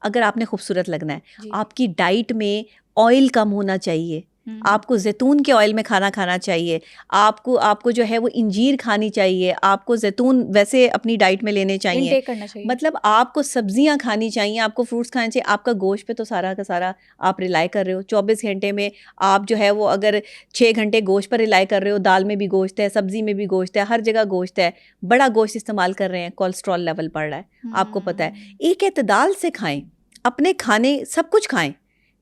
اگر آپ نے خوبصورت لگنا ہے, آپ کی ڈائٹ میں آئل کم ہونا چاہیے, آپ کو زیتون کے آئل میں کھانا کھانا چاہیے, آپ کو جو ہے وہ انجیر کھانی چاہیے, آپ کو زیتون ویسے اپنی ڈائٹ میں لینے چاہیے, مطلب آپ کو سبزیاں کھانی چاہیے, آپ کو فروٹس کھانے چاہیے. آپ کا گوشت پہ تو سارا کا سارا آپ ریلائی کر رہے ہو, 24 گھنٹے میں آپ جو ہے وہ اگر 6 گھنٹے گوشت پر ریلائی کر رہے ہو, دال میں بھی گوشت ہے, سبزی میں بھی گوشت ہے, ہر جگہ گوشت ہے, بڑا گوشت استعمال کر رہے ہیں, کولیسٹرول لیول بڑھ رہا ہے, آپ کو پتہ ہے. ایک اعتدال سے کھائیں, اپنے کھانے سب کچھ کھائیں,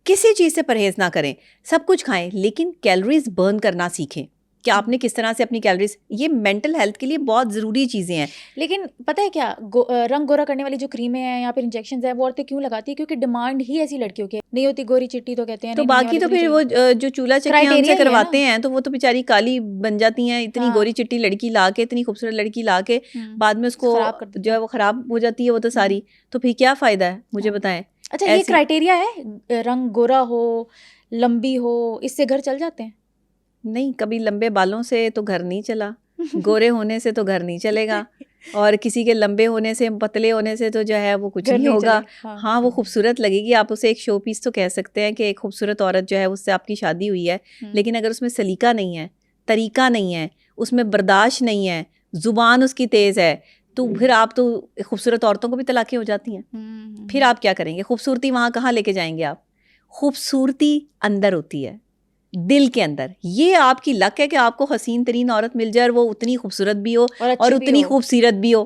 کسی چیز سے پرہیز نہ کریں, سب کچھ کھائیں, لیکن کیلوریز برن کرنا سیکھیں کہ آپ نے کس طرح سے اپنی کیلوریز, یہ مینٹل ہیلتھ کے لیے بہت ضروری چیزیں ہیں. لیکن پتہ ہے کیا, رنگ گورا کرنے والی جو کریمیں ہیں یا پھر انجیکشنز ہیں وہ عورتیں کیوں لگاتی ہیں؟ کیونکہ ڈیمانڈ ہی ایسی لڑکیوں کی نہیں ہوتی, گوری چٹی تو کہتے ہیں, تو باقی تو پھر وہ جو چولہا چکیاں ان سے کرواتے ہیں تو وہ تو بیچاری کالی بن جاتی ہیں, اتنی گوری چٹی لڑکی لا کے, اتنی خوبصورت لڑکی لا کے بعد میں اس کو جو ہے وہ خراب ہو جاتی ہے وہ تو ساری, تو پھر کیا فائدہ ہے مجھے بتائیں. اچھا یہ کرائٹیریا ہے, رنگ گورا ہو, لمبی ہو, اس سے گھر چل جاتے ہیں؟ نہیں, کبھی لمبے بالوں سے تو گھر نہیں چلا, گورے ہونے سے تو گھر نہیں چلے گا, اور کسی کے لمبے ہونے سے, پتلے ہونے سے تو جو ہے وہ کچھ نہیں ہوگا. ہاں وہ خوبصورت لگے گی, آپ اسے ایک شو پیس تو کہہ سکتے ہیں کہ ایک خوبصورت عورت جو ہے اس سے آپ کی شادی ہوئی ہے, لیکن اگر اس میں سلیقہ نہیں ہے, طریقہ نہیں ہے, اس میں برداشت نہیں ہے, زبان اس کی تیز ہے, تو پھر آپ تو خوبصورت عورتوں کو بھی طلاقیں ہو جاتی ہیں. پھر آپ کیا کریں گے؟ خوبصورتی وہاں کہاں لے کے جائیں گے آپ؟ خوبصورتی اندر ہوتی ہے, دل کے اندر. یہ آپ کی لک ہے کہ آپ کو حسین ترین عورت مل جائے اور وہ اتنی خوبصورت بھی ہو اور اتنی خوبصورت بھی ہو.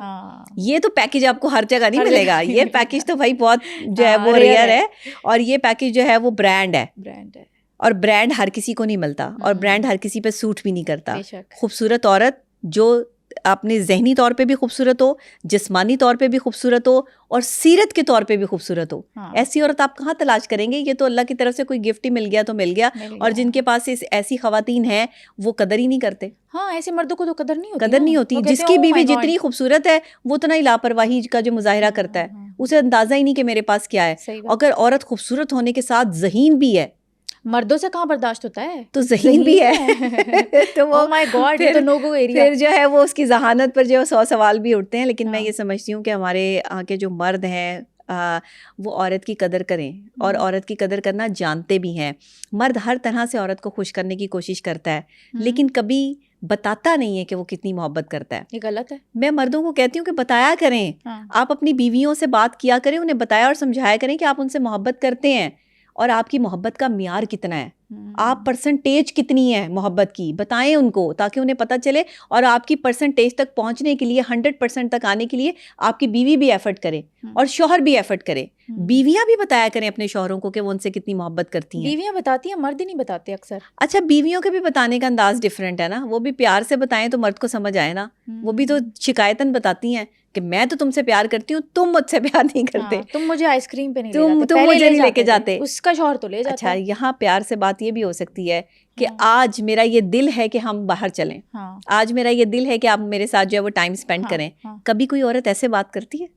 یہ تو پیکیج آپ کو ہر جگہ نہیں ملے گا, یہ پیکیج تو بھائی بہت جو ہے وہ ریئر ہے, اور یہ پیکیج جو ہے وہ برانڈ ہے, اور برانڈ ہر کسی کو نہیں ملتا, اور برانڈ ہر کسی پہ سوٹ بھی نہیں کرتا. خوبصورت عورت جو اپنے ذہنی طور پہ بھی خوبصورت ہو, جسمانی طور پہ بھی خوبصورت ہو, اور سیرت کے طور پہ بھی خوبصورت ہو, ایسی عورت آپ کہاں تلاش کریں گے؟ یہ تو اللہ کی طرف سے کوئی گفٹ ہی مل گیا تو مل گیا, اور جن کے پاس ایسی خواتین ہیں وہ قدر ہی نہیں کرتے. ہاں ایسے مردوں کو تو قدر نہیں ہوتی. جس کی بیوی جتنی خوبصورت ہے وہ اتنا ہی لاپرواہی کا جو مظاہرہ کرتا ہے, اسے اندازہ ہی نہیں کہ میرے پاس کیا ہے. اگر عورت خوبصورت ہونے کے ساتھ ذہین بھی ہے, مردوں سے کہاں برداشت ہوتا ہے, تو ذہین بھی ہے تو وہ مائی گاڈ, یہ تو نو گو ایریا. پھر جو ہے وہ اس کی ذہانت پر جو ہے 100 سوال بھی اٹھتے ہیں. لیکن میں یہ سمجھتی ہوں کہ ہمارے یہاں کے جو مرد ہیں وہ عورت کی قدر کریں, اور عورت کی قدر کرنا جانتے بھی ہیں. مرد ہر طرح سے عورت کو خوش کرنے کی کوشش کرتا ہے, لیکن کبھی بتاتا نہیں ہے کہ وہ کتنی محبت کرتا ہے. یہ غلط ہے. میں مردوں کو کہتی ہوں کہ بتایا کریں, آپ اپنی بیویوں سے بات کیا کریں, انہیں بتایا اور سمجھایا کریں کہ آپ ان سے محبت کرتے ہیں, اور آپ کی محبت کا معیار کتنا ہے, آپ پرسنٹیج کتنی ہے محبت کی, بتائیں ان کو تاکہ انہیں پتہ چلے, اور آپ کی پرسنٹیج تک پہنچنے کے لیے 100% تک آنے کے لیے آپ کی بیوی بھی ایفرٹ کرے اور شوہر بھی ایفرٹ کرے. بیویاں بھی بتایا کریں اپنے شوہروں کو کہ وہ ان سے کتنی محبت کرتی ہیں. بیویاں بتاتی ہیں, مرد ہی نہیں بتاتے اکثر. اچھا بیویوں کے بھی بتانے کا انداز ڈفرینٹ ہے نا, وہ بھی پیار سے بتائیں تو مرد کو سمجھ آئے نا. وہ بھی تو شکایتاً بتاتی ہیں کہ میں تو تم سے پیار کرتی ہوں, تم مجھ سے پیار نہیں کرتے, تم مجھے آئس کریم پہ نہیں تم مجھے نہیں لے کے جاتے, اس کا شوہر تو لے جاتا. اچھا یہاں پیار سے بات یہ بھی ہو سکتی ہے کہ آج میرا یہ دل ہے کہ ہم باہر چلیں, آج میرا یہ دل ہے کہ آپ میرے ساتھ جو ہے وہ ٹائم اسپینڈ کریں. کبھی کوئی عورت ایسے بات کرتی ہے؟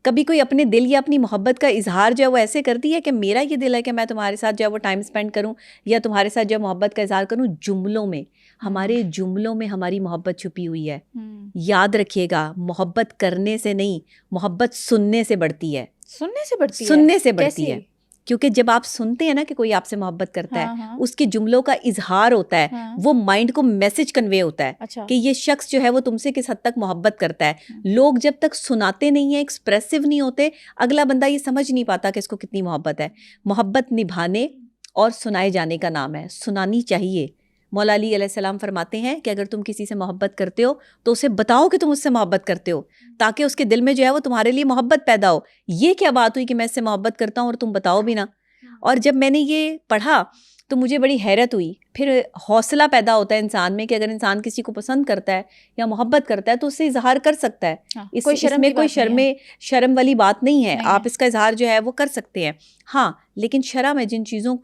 کبھی کوئی اپنے دل یا اپنی محبت کا اظہار جو ہے وہ ایسے کرتی ہے کہ میرا یہ دل ہے کہ میں تمہارے ساتھ جو ہے وہ ٹائم اسپینڈ کروں یا تمہارے ساتھ جو ہے محبت کا اظہار کروں؟ جملوں میں, ہمارے جملوں میں ہماری محبت چھپی ہوئی ہے. یاد رکھیے گا, محبت کرنے سے نہیں, محبت سننے سے بڑھتی ہے. سننے سے بڑھتی ہے, کیونکہ جب آپ سنتے ہیں نا کہ کوئی آپ سے محبت کرتا ہے, اس کے جملوں کا اظہار ہوتا ہے, وہ مائنڈ کو میسج کنوے ہوتا ہے کہ یہ شخص جو ہے وہ تم سے کس حد تک محبت کرتا ہے. لوگ جب تک سناتے نہیں ہیں, ایکسپریسو نہیں ہوتے, اگلا بندہ یہ سمجھ نہیں پاتا کہ اس کو کتنی محبت ہے. محبت نبھانے اور سنائے جانے کا نام ہے. سنانی چاہیے, مولا علی علیہ السلام فرماتے ہیں کہ اگر تم کسی سے محبت کرتے ہو تو اسے بتاؤ کہ تم اس سے محبت کرتے ہو, تاکہ اس کے دل میں جو ہے وہ تمہارے لیے محبت پیدا ہو. یہ کیا بات ہوئی کہ میں اس سے محبت کرتا ہوں اور تم بتاؤ بھی نا. اور جب میں نے یہ پڑھا تو مجھے بڑی حیرت ہوئی. پھر حوصلہ پیدا ہوتا ہے انسان میں کہ اگر انسان کسی کو پسند کرتا ہے یا محبت کرتا ہے تو اس سے اظہار کر سکتا ہے. اس میں کوئی شرم والی بات نہیں ہے, آپ اس کا اظہار جو ہے وہ کر سکتے ہیں. ہاں, لیکن شرع میں جن چیزوں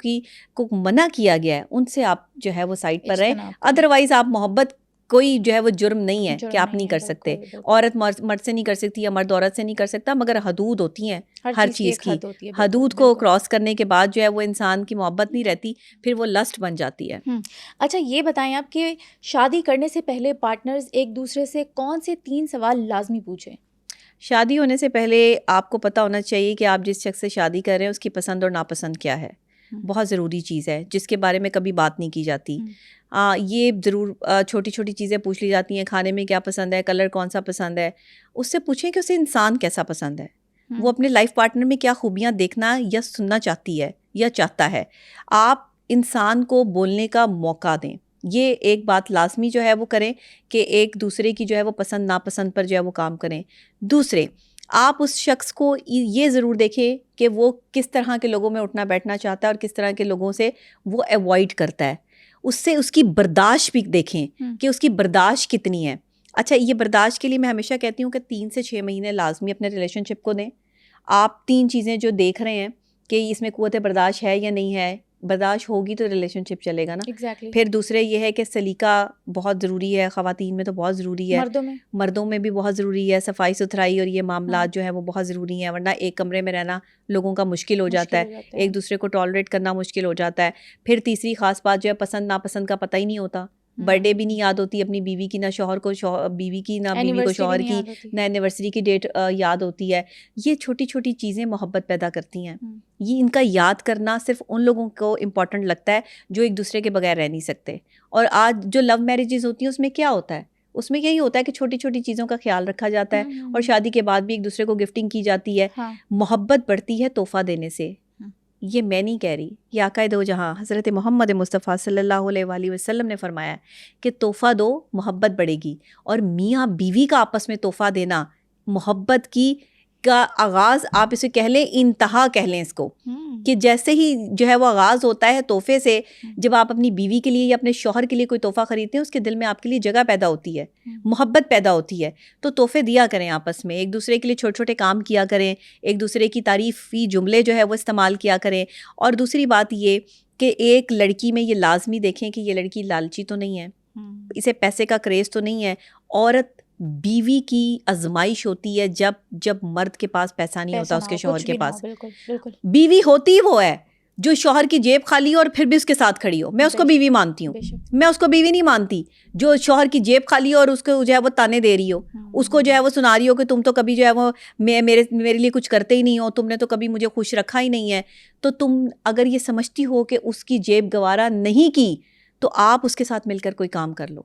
کو منع کیا گیا ہے ان سے آپ جو ہے وہ سائڈ پر رہیں. ادروائز آپ محبت کوئی جو ہے وہ جرم نہیں ہے کہ آپ نہیں کر سکتے. عورت مرد سے نہیں کر سکتی یا مرد عورت سے نہیں کر سکتا, مگر حدود ہوتی ہیں ہر چیز کی. حدود کو کراس کرنے کے بعد جو ہے وہ انسان کی محبت نہیں رہتی, پھر وہ لسٹ بن جاتی ہے. اچھا یہ بتائیں آپ کہ شادی کرنے سے پہلے پارٹنرز ایک دوسرے سے کون سے 3 سوال لازمی پوچھیں؟ شادی ہونے سے پہلے آپ کو پتہ ہونا چاہیے کہ آپ جس شخص سے شادی کر رہے ہیں اس کی پسند اور ناپسند کیا ہے. بہت ضروری چیز ہے جس کے بارے میں کبھی بات نہیں کی جاتی. یہ ضرور چھوٹی چھوٹی چیزیں پوچھ لی جاتی ہیں, کھانے میں کیا پسند ہے, کلر کون سا پسند ہے. اس سے پوچھیں کہ اسے انسان کیسا پسند ہے, وہ اپنے لائف پارٹنر میں کیا خوبیاں دیکھنا یا سننا چاہتی ہے یا چاہتا ہے. آپ انسان کو بولنے کا موقع دیں. یہ ایک بات لازمی جو ہے وہ کریں کہ ایک دوسرے کی جو ہے وہ پسند ناپسند پر جو ہے وہ کام کریں. دوسرے, آپ اس شخص کو یہ ضرور دیکھیں کہ وہ کس طرح کے لوگوں میں اٹھنا بیٹھنا چاہتا ہے اور کس طرح کے لوگوں سے وہ ایوائڈ کرتا ہے. اس سے اس کی برداشت بھی دیکھیں کہ اس کی برداشت کتنی ہے. اچھا, یہ برداشت کے لیے میں ہمیشہ کہتی ہوں کہ 3 سے 6 مہینے لازمی اپنے ریلیشن شپ کو دیں. آپ 3 چیزیں جو دیکھ رہے ہیں کہ اس میں قوت برداشت ہے یا نہیں ہے, برداشت ہوگی تو ریلیشن شپ چلے گا نا. پھر دوسرے یہ ہے کہ سلیقہ بہت ضروری ہے, خواتین میں تو بہت ضروری ہے, مردوں میں بھی بہت ضروری ہے. صفائی ستھرائی اور یہ معاملات جو ہیں وہ بہت ضروری ہیں, ورنہ ایک کمرے میں رہنا لوگوں کا مشکل ہو جاتا ہے, ایک دوسرے کو ٹالریٹ کرنا مشکل ہو جاتا ہے. پھر تیسری خاص بات جو ہے پسند ناپسند کا پتہ ہی نہیں ہوتا. برتھ ڈے بھی نہیں یاد ہوتی اپنی بیوی کی, نہ شوہر کو بیوی کی, نہ بیوی کو شوہر کی, نہ اینیورسری کی ڈیٹ یاد ہوتی ہے. یہ چھوٹی چھوٹی چیزیں محبت پیدا کرتی ہیں. یہ ان کا یاد کرنا صرف ان لوگوں کو امپورٹنٹ لگتا ہے جو ایک دوسرے کے بغیر رہ نہیں سکتے. اور آج جو لو میرجز ہوتی ہیں اس میں کیا ہوتا ہے, اس میں یہی ہوتا ہے کہ چھوٹی چھوٹی چیزوں کا خیال رکھا جاتا ہے اور شادی کے بعد بھی ایک دوسرے کو گفٹنگ کی جاتی ہے. محبت بڑھتی ہے تحفہ دینے سے. یہ میں نہیں کہہ رہی, یہ آقا دو جہاں حضرت محمد مصطفیٰ صلی اللہ علیہ وآلہ وسلم نے فرمایا کہ تحفہ دو محبت بڑھے گی. اور میاں بیوی کا آپس میں تحفہ دینا محبت کی کا آغاز آپ اسے کہہ لیں, انتہا کہہ لیں اس کو, کہ جیسے ہی جو ہے وہ آغاز ہوتا ہے تحفے سے, جب آپ اپنی بیوی کے لیے یا اپنے شوہر کے لیے کوئی تحفہ خریدتے ہیں اس کے دل میں آپ کے لیے جگہ پیدا ہوتی ہے, محبت پیدا ہوتی ہے. تو تحفے دیا کریں آپس میں, ایک دوسرے کے لیے چھوٹے چھوٹے کام کیا کریں, ایک دوسرے کی تعریفی جملے جو ہے وہ استعمال کیا کریں. اور دوسری بات یہ کہ ایک لڑکی میں یہ لازمی دیکھیں کہ یہ لڑکی لالچی تو نہیں ہے, اسے پیسے کا کریز تو نہیں ہے. عورت بیوی کی آزمائش ہوتی ہے جب مرد کے پاس پیسہ نہیں ہوتا, اس کے شوہر کے پاس. بیوی ہوتی وہ ہے جو شوہر کی جیب خالی ہو اور پھر بھی اس کے ساتھ کھڑی ہو. میں اس کو بیوی مانتی ہوں, میں اس کو بیوی نہیں مانتی جو شوہر کی جیب خالی ہو اور اس کو جو ہے وہ تانے دے رہی ہو, اس کو جو ہے وہ سنا رہی ہو کہ تم تو کبھی جو ہے وہ میرے لیے کچھ کرتے ہی نہیں ہو, تم نے تو کبھی مجھے خوش رکھا ہی نہیں ہے. تو تم اگر یہ سمجھتی ہو کہ اس کی جیب گوارا نہیں کی تو آپ اس کے ساتھ مل کر کوئی کام کر لو.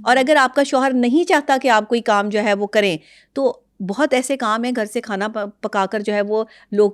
اور اگر آپ کا شوہر نہیں چاہتا کہ آپ کوئی کام جو ہے وہ کریں, تو بہت ایسے کام ہیں, گھر سے کھانا پکا کر جو ہے وہ لوگ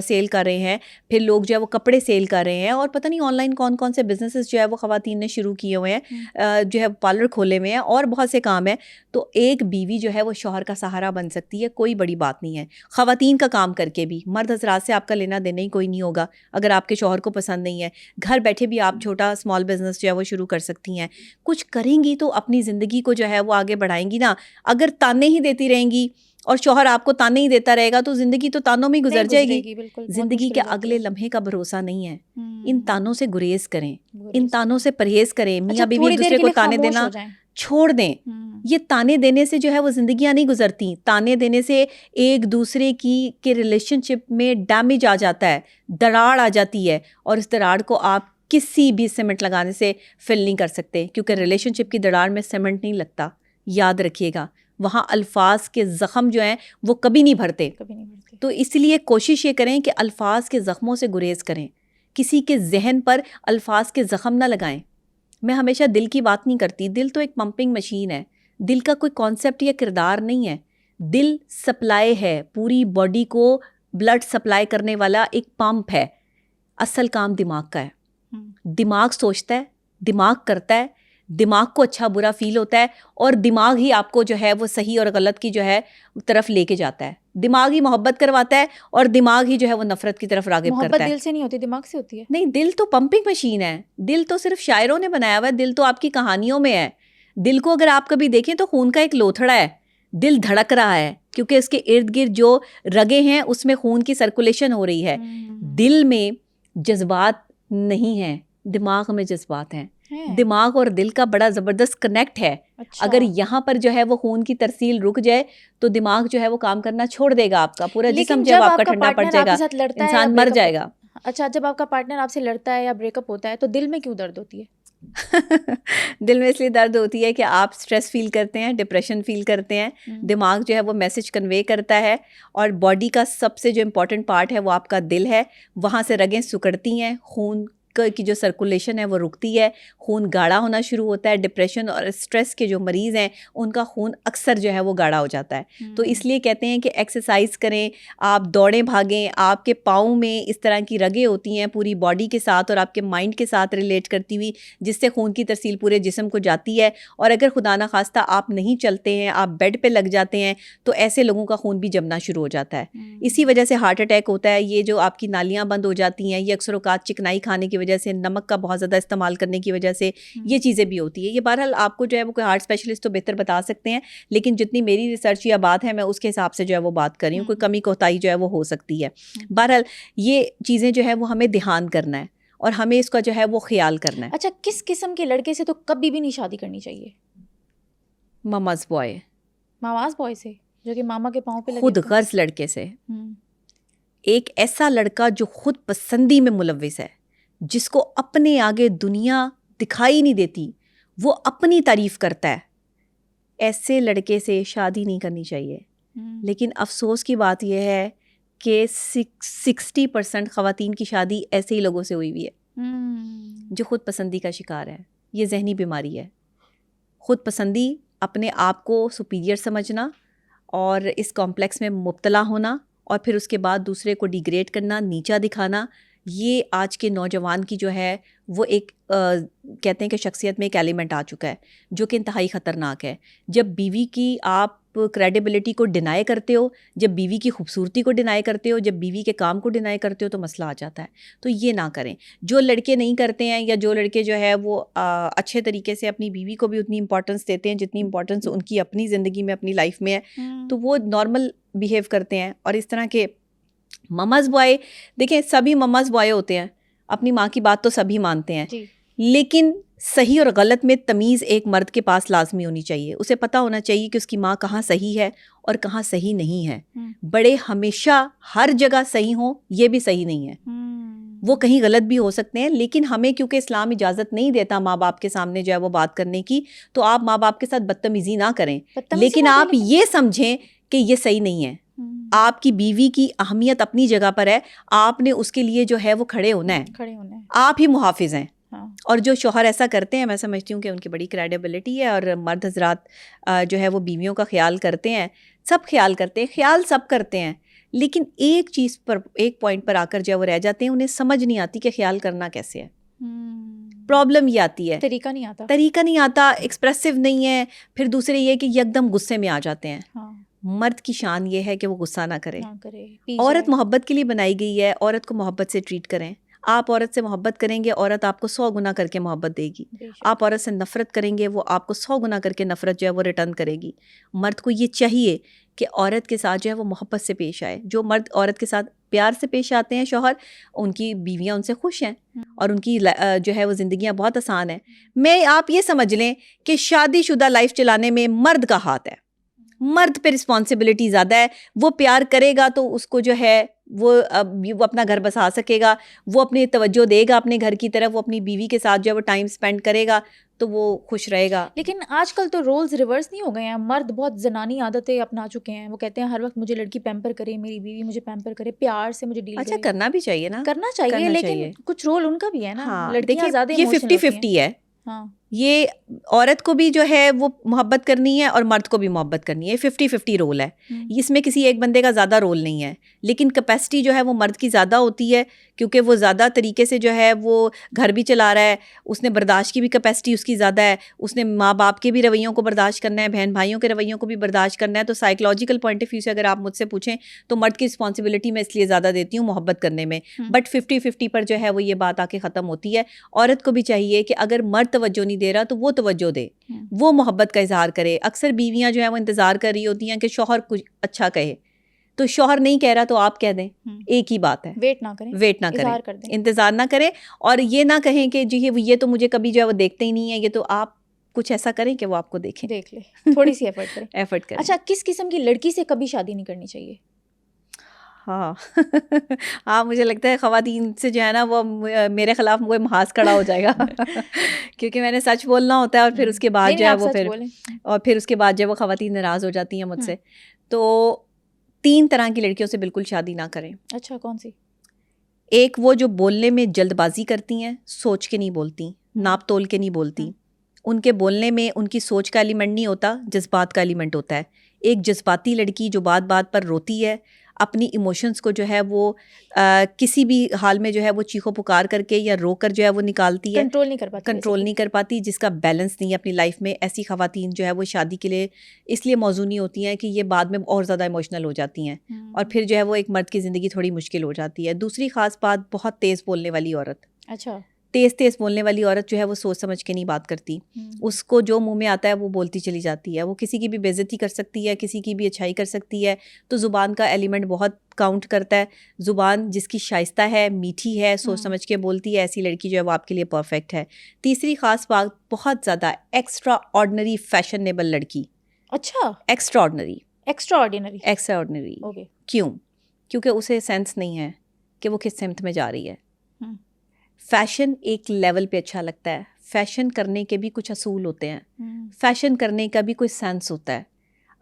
سیل کر رہے ہیں, پھر لوگ جو ہے وہ کپڑے سیل کر رہے ہیں, اور پتہ نہیں آن لائن کون کون سے بزنسز جو ہے وہ خواتین نے شروع کیے ہوئے ہیں, جو ہے پارلر کھولے ہوئے ہیں, اور بہت سے کام ہیں. تو ایک بیوی جو ہے وہ شوہر کا سہارا بن سکتی ہے, کوئی بڑی بات نہیں ہے. خواتین کا کام کر کے بھی مرد حضرات سے آپ کا لینا دینا ہی کوئی نہیں ہوگا اگر آپ کے شوہر کو پسند نہیں ہے. گھر بیٹھے بھی آپ چھوٹا اسمال بزنس جو ہے وہ شروع کر سکتی ہیں. کچھ کریں گی تو اپنی زندگی کو جو ہے وہ آگے بڑھائیں گی نا. اگر تانے ہی دیتی رہیں گی اور شوہر آپ کو تانے ہی دیتا رہے گا تو زندگی تو تانوں میں گزر جائے گی. زندگی کے اگلے لمحے کا بھروسہ نہیں ہے. ان تانوں سے گریز کریں, ان تانوں سے پریز کریں. میاں بیوی ایک دوسرے کو تانے دینا چھوڑ دیں. یہ تانے دینے سے جو ہے وہ زندگیاں نہیں گزرتی. تانے دینے سے ایک دوسرے کے ریلیشن شپ میں ڈیمیج آ جاتا ہے, دراڑ آ جاتی ہے, اور اس دراڑ کو آپ کسی بھی سیمنٹ لگانے سے فل نہیں کر سکتے, کیونکہ ریلیشن شپ کی دراڑ میں سیمنٹ نہیں لگتا. یاد رکھیے گا, وہاں الفاظ کے زخم جو ہیں وہ کبھی نہیں بھرتے. تو اس لیے کوشش یہ کریں کہ الفاظ کے زخموں سے گریز کریں, کسی کے ذہن پر الفاظ کے زخم نہ لگائیں. میں ہمیشہ دل کی بات نہیں کرتی, دل تو ایک پمپنگ مشین ہے, دل کا کوئی کانسیپٹ یا کردار نہیں ہے. دل سپلائی ہے, پوری باڈی کو بلڈ سپلائی کرنے والا ایک پمپ ہے. اصل کام دماغ کا ہے. دماغ سوچتا ہے, دماغ کرتا ہے, دماغ کو اچھا برا فیل ہوتا ہے, اور دماغ ہی آپ کو جو ہے وہ صحیح اور غلط کی جو ہے طرف لے کے جاتا ہے. دماغ ہی محبت کرواتا ہے اور دماغ ہی جو ہے وہ نفرت کی طرف راغب کرتا ہے. محبت دل سے نہیں ہوتی, دماغ سے ہوتی ہے. نہیں, دل تو پمپنگ مشین ہے, دل تو صرف شاعروں نے بنایا ہوا ہے, دل تو آپ کی کہانیوں میں ہے. دل کو اگر آپ کبھی دیکھیں تو خون کا ایک لوتھڑا ہے, دل دھڑک رہا ہے کیونکہ اس کے ارد گرد جو رگیں ہیں اس میں خون کی سرکولیشن ہو رہی ہے. دل میں جذبات نہیں ہیں, دماغ میں جذبات ہیں. دماغ اور دل کا بڑا زبردست کنیکٹ ہے. اگر یہاں پر جو ہے وہ خون کی ترسیل رک جائے تو دماغ جو ہے وہ کام کرنا چھوڑ دے گا, آپ کا پورا جسم جب آپ کا ٹھنڈا پڑ جائے گا, انسان مر جائے گا. اچھا, جب آپ کا پارٹنر آپ سے لڑتا ہے یا بریک اپ ہوتا ہے تو دل میں کیوں درد ہوتی ہے؟ دل میں اس لیے درد ہوتی ہے کہ آپ سٹریس فیل کرتے ہیں, ڈپریشن فیل کرتے ہیں. دماغ جو ہے وہ میسج کنوے کرتا ہے, اور باڈی کا سب سے جو امپورٹنٹ پارٹ ہے وہ آپ کا دل ہے. وہاں سے رگیں سکڑتی ہیں, خون کی جو سرکولیشن ہے وہ رکتی ہے, خون گاڑھا ہونا شروع ہوتا ہے. ڈپریشن اور اسٹریس کے جو مریض ہیں ان کا خون اکثر جو ہے وہ گاڑھا ہو جاتا ہے. تو اس لیے کہتے ہیں کہ ایکسرسائز کریں, آپ دوڑیں بھاگیں. آپ کے پاؤں میں اس طرح کی رگیں ہوتی ہیں پوری باڈی کے ساتھ اور آپ کے مائنڈ کے ساتھ ریلیٹ کرتی ہوئی, جس سے خون کی ترسیل پورے جسم کو جاتی ہے. اور اگر خدا نخواستہ آپ نہیں چلتے ہیں, آپ بیڈ پہ لگ جاتے ہیں, تو ایسے لوگوں کا خون بھی جمنا شروع ہو جاتا ہے. اسی وجہ سے ہارٹ اٹیک ہوتا ہے. یہ جو آپ کی نالیاں بند ہو جاتی ہیں, یہ اکثر اوقات چکنائی کھانے کی وجہ سے, نمک کا بہت زیادہ استعمال کرنے کی وجہ سے یہ چیزیں بھی ہوتی ہیں. یہ بہرحال آپ کو جو ہے وہ کوئی ہارٹ اسپیشلسٹ تو بہتر بتا سکتے ہیں, لیکن جتنی میری ریسرچ یا بات ہے میں اس کے حساب سے جو ہے وہ بات کر رہی ہوں. کوئی کمی کوتاہی جو ہے وہ ہو سکتی ہے. بہرحال یہ چیزیں جو ہے وہ ہمیں دھیان کرنا ہے اور ہمیں اس کا جو ہے وہ خیال کرنا ہے. اچھا, کس قسم کے لڑکے سے تو کبھی بھی نہیں شادی کرنی چاہیے؟ ماماز بوائے, ماماز بوائے سے, جو کہ ماما کے پاؤں پہ خود غرض لڑکے سے. ایک ایسا لڑکا جو خود پسندی میں ملوث ہے, جس کو اپنے آگے دنیا دکھائی نہیں دیتی, وہ اپنی تعریف کرتا ہے, ایسے لڑکے سے شادی نہیں کرنی چاہیے. لیکن افسوس کی بات یہ ہے کہ 60% خواتین کی شادی ایسے ہی لوگوں سے ہوئی ہوئی ہے جو خود پسندی کا شکار ہے. یہ ذہنی بیماری ہے. خود پسندی, اپنے آپ کو سپیریئر سمجھنا اور اس کمپلیکس میں مبتلا ہونا, اور پھر اس کے بعد دوسرے کو ڈیگریڈ کرنا, نیچا دکھانا, یہ آج کے نوجوان کی جو ہے وہ ایک کہتے ہیں کہ شخصیت میں ایک ایلیمنٹ آ چکا ہے جو کہ انتہائی خطرناک ہے. جب بیوی کی آپ کریڈیبلٹی کو ڈینائی کرتے ہو, جب بیوی کی خوبصورتی کو ڈینائی کرتے ہو, جب بیوی کے کام کو ڈینائی کرتے ہو, تو مسئلہ آ جاتا ہے. تو یہ نہ کریں. جو لڑکے نہیں کرتے ہیں, یا جو لڑکے جو ہے وہ اچھے طریقے سے اپنی بیوی کو بھی اتنی امپورٹنس دیتے ہیں جتنی امپورٹنس ان کی اپنی زندگی میں اپنی لائف میں ہے, تو وہ نارمل بیہیو کرتے ہیں. اور اس طرح کے مماز بوائے, دیکھیں سبھی مماز بوائے ہوتے ہیں, اپنی ماں کی بات تو سبھی مانتے ہیں, لیکن صحیح اور غلط میں تمیز ایک مرد کے پاس لازمی ہونی چاہیے. اسے پتہ ہونا چاہیے کہ اس کی ماں کہاں صحیح ہے اور کہاں صحیح نہیں ہے. بڑے ہمیشہ ہر جگہ صحیح ہوں یہ بھی صحیح نہیں ہے, وہ کہیں غلط بھی ہو سکتے ہیں. لیکن ہمیں کیونکہ اسلام اجازت نہیں دیتا ماں باپ کے سامنے جو ہے وہ بات کرنے کی, تو آپ ماں باپ کے ساتھ بدتمیزی نہ کریں, لیکن آپ یہ سمجھیں کہ یہ صحیح نہیں ہے. آپ کی بیوی کی اہمیت اپنی جگہ پر ہے, آپ نے اس کے لیے جو ہے وہ کھڑے ہونا ہے, آپ ہی محافظ ہیں. اور جو شوہر ایسا کرتے ہیں, میں سمجھتی ہوں کہ ان کی بڑی کریڈیبلٹی ہے. اور مرد حضرات جو ہے وہ بیویوں کا خیال کرتے ہیں, سب خیال کرتے ہیں, خیال سب کرتے ہیں, لیکن ایک چیز پر, ایک پوائنٹ پر آ کر جو وہ رہ جاتے ہیں, انہیں سمجھ نہیں آتی کہ خیال کرنا کیسے ہے. پرابلم یہ آتی ہے, طریقہ نہیں آتا, ایکسپریسو نہیں ہے. پھر دوسرے یہ کہ یکدم غصے میں آ جاتے ہیں. مرد کی شان یہ ہے کہ وہ غصہ نہ کرے. عورت محبت کے لیے بنائی گئی ہے, عورت کو محبت سے ٹریٹ کریں. آپ عورت سے محبت کریں گے, عورت آپ کو 100 گنا کر کے محبت دے گی. آپ عورت سے نفرت کریں گے, وہ آپ کو 100 گنا کر کے نفرت جو ہے وہ ریٹرن کرے گی. مرد کو یہ چاہیے کہ عورت کے ساتھ جو ہے وہ محبت سے پیش آئے. جو مرد عورت کے ساتھ پیار سے پیش آتے ہیں شوہر, ان کی بیویاں ان سے خوش ہیں اور ان کی جو ہے وہ زندگیاں بہت آسان ہیں. میں آپ یہ سمجھ لیں کہ شادی شدہ لائف چلانے میں مرد کا ہاتھ ہے, مرد پہ رسپانسبلٹی زیادہ ہے. وہ پیار کرے گا تو اس کو جو ہے وہ اپنا گھر بسا سکے گا, وہ اپنی توجہ دے گا اپنے گھر کی طرف, وہ اپنی بیوی کے ساتھ جو ہے وہ ٹائم سپینڈ کرے گا, تو وہ خوش رہے گا. لیکن آج کل تو رولز ریورس نہیں ہو گئے ہیں, مرد بہت زنانی عادتیں اپنا چکے ہیں. وہ کہتے ہیں ہر وقت مجھے لڑکی پیمپر کرے, میری بیوی مجھے پیمپر کرے, پیار سے مجھے ڈیل کرے. اچھا, کرنا بھی چاہیے نا, کرنا چاہیے, لیکن کچھ رول ان کا بھی ہے نا. ہاں, لڑکیاں زیادہ یہ 50-50 ہے. ہاں, یہ عورت کو بھی جو ہے وہ محبت کرنی ہے اور مرد کو بھی محبت کرنی ہے. 50-50 رول ہے, اس میں کسی ایک بندے کا زیادہ رول نہیں ہے, لیکن کیپیسٹی جو ہے وہ مرد کی زیادہ ہوتی ہے کیونکہ وہ زیادہ طریقے سے جو ہے وہ گھر بھی چلا رہا ہے, اس نے برداشت کی بھی کیپیسٹی اس کی زیادہ ہے, اس نے ماں باپ کے بھی رویوں کو برداشت کرنا ہے, بہن بھائیوں کے رویوں کو بھی برداشت کرنا ہے. تو سائیکولوجیکل پوائنٹ آف ویو سے اگر آپ مجھ سے پوچھیں تو مرد کی رسپانسبلٹی میں اس لیے زیادہ دیتی ہوں محبت کرنے میں, بٹ 50-50 پر جو ہے وہ یہ بات آ کے ختم ہوتی ہے. عورت کو بھی چاہیے کہ اگر مرد توجہ نہیں دے رہا تو وہ توجہ دے, وہ محبت کا اظہار کرے. اکثر بیویاں جو ہیں وہ انتظار کر رہی ہوتی ہیں کہ شوہر کچھ اچھا کہے, تو شوہر نہیں کہہ رہا تو آپ کہہ دیں, ایک ہی بات ہے, ویٹ نہ کریں, انتظار نہ کریں, اور یہ نہ کہیں کہ جی یہ تو مجھے کبھی جو ہے وہ دیکھتے ہی نہیں ہے, یہ تو آپ کچھ ایسا کریں کہ وہ آپ کو دیکھ لے, تھوڑی سی ایفرٹ کریں. ایفرٹ کریں. اچھا, کس قسم کی لڑکی سے کبھی شادی نہیں کرنی چاہیے؟ ہاں مجھے لگتا ہے خواتین سے جو ہے نا وہ میرے خلاف کوئی محاذ کھڑا ہو جائے گا کیونکہ میں نے سچ بولنا ہوتا ہے, اور پھر اس کے بعد جو ہے وہ پھر اس کے بعد جو ہے وہ خواتین ناراض ہو جاتی ہیں مجھ سے. تو 3 طرح کی لڑکیوں سے بالکل شادی نہ کریں. اچھا, کون سی؟ ایک وہ جو بولنے میں جلد بازی کرتی ہیں, سوچ کے نہیں بولتی, ناپ تول کے نہیں بولتی. ان کے بولنے میں ان کی سوچ کا ایلیمنٹ نہیں ہوتا, جذبات کا ایلیمنٹ ہوتا ہے. ایک جذباتی لڑکی جو بات بات پر روتی ہے, اپنی ایموشنس کو جو ہے وہ کسی بھی حال میں جو ہے وہ چیخو پکار کر کے یا رو کر جو ہے وہ نکالتی ہے, کنٹرول نہیں کر پاتی, جس کا بیلنس نہیں ہے اپنی لائف میں. ایسی خواتین جو ہے وہ شادی کے لیے اس لیے موزوں نہیں ہوتی ہیں کہ یہ بعد میں اور زیادہ ایموشنل ہو جاتی ہیں, اور پھر جو ہے وہ ایک مرد کی زندگی تھوڑی مشکل ہو جاتی ہے. دوسری خاص بات, بہت تیز بولنے والی عورت. اچھا, تیز بولنے والی عورت جو ہے وہ سوچ سمجھ کے نہیں بات کرتی, اس کو جو منہ میں آتا ہے وہ بولتی چلی جاتی ہے. وہ کسی کی بھی بے عزتی کر سکتی ہے, کسی کی بھی اچھائی کر سکتی ہے. تو زبان کا ایلیمنٹ بہت کاؤنٹ کرتا ہے. زبان جس کی شائستہ ہے, میٹھی ہے, سوچ سمجھ کے بولتی ہے, ایسی لڑکی جو ہے وہ آپ کے لیے پرفیکٹ ہے. تیسری خاص بات, بہت زیادہ ایکسٹرا آرڈنری فیشنیبل لڑکی. اچھا, ایکسٹرا آرڈنری. اوکے. کیوں؟ کیونکہ اسے سینس نہیں ہے کہ وہ کس سمت میں جا رہی ہے. فیشن ایک لیول پہ اچھا لگتا ہے, فیشن کرنے کے بھی کچھ اصول ہوتے ہیں, فیشن کرنے کا بھی کوئی سینس ہوتا ہے.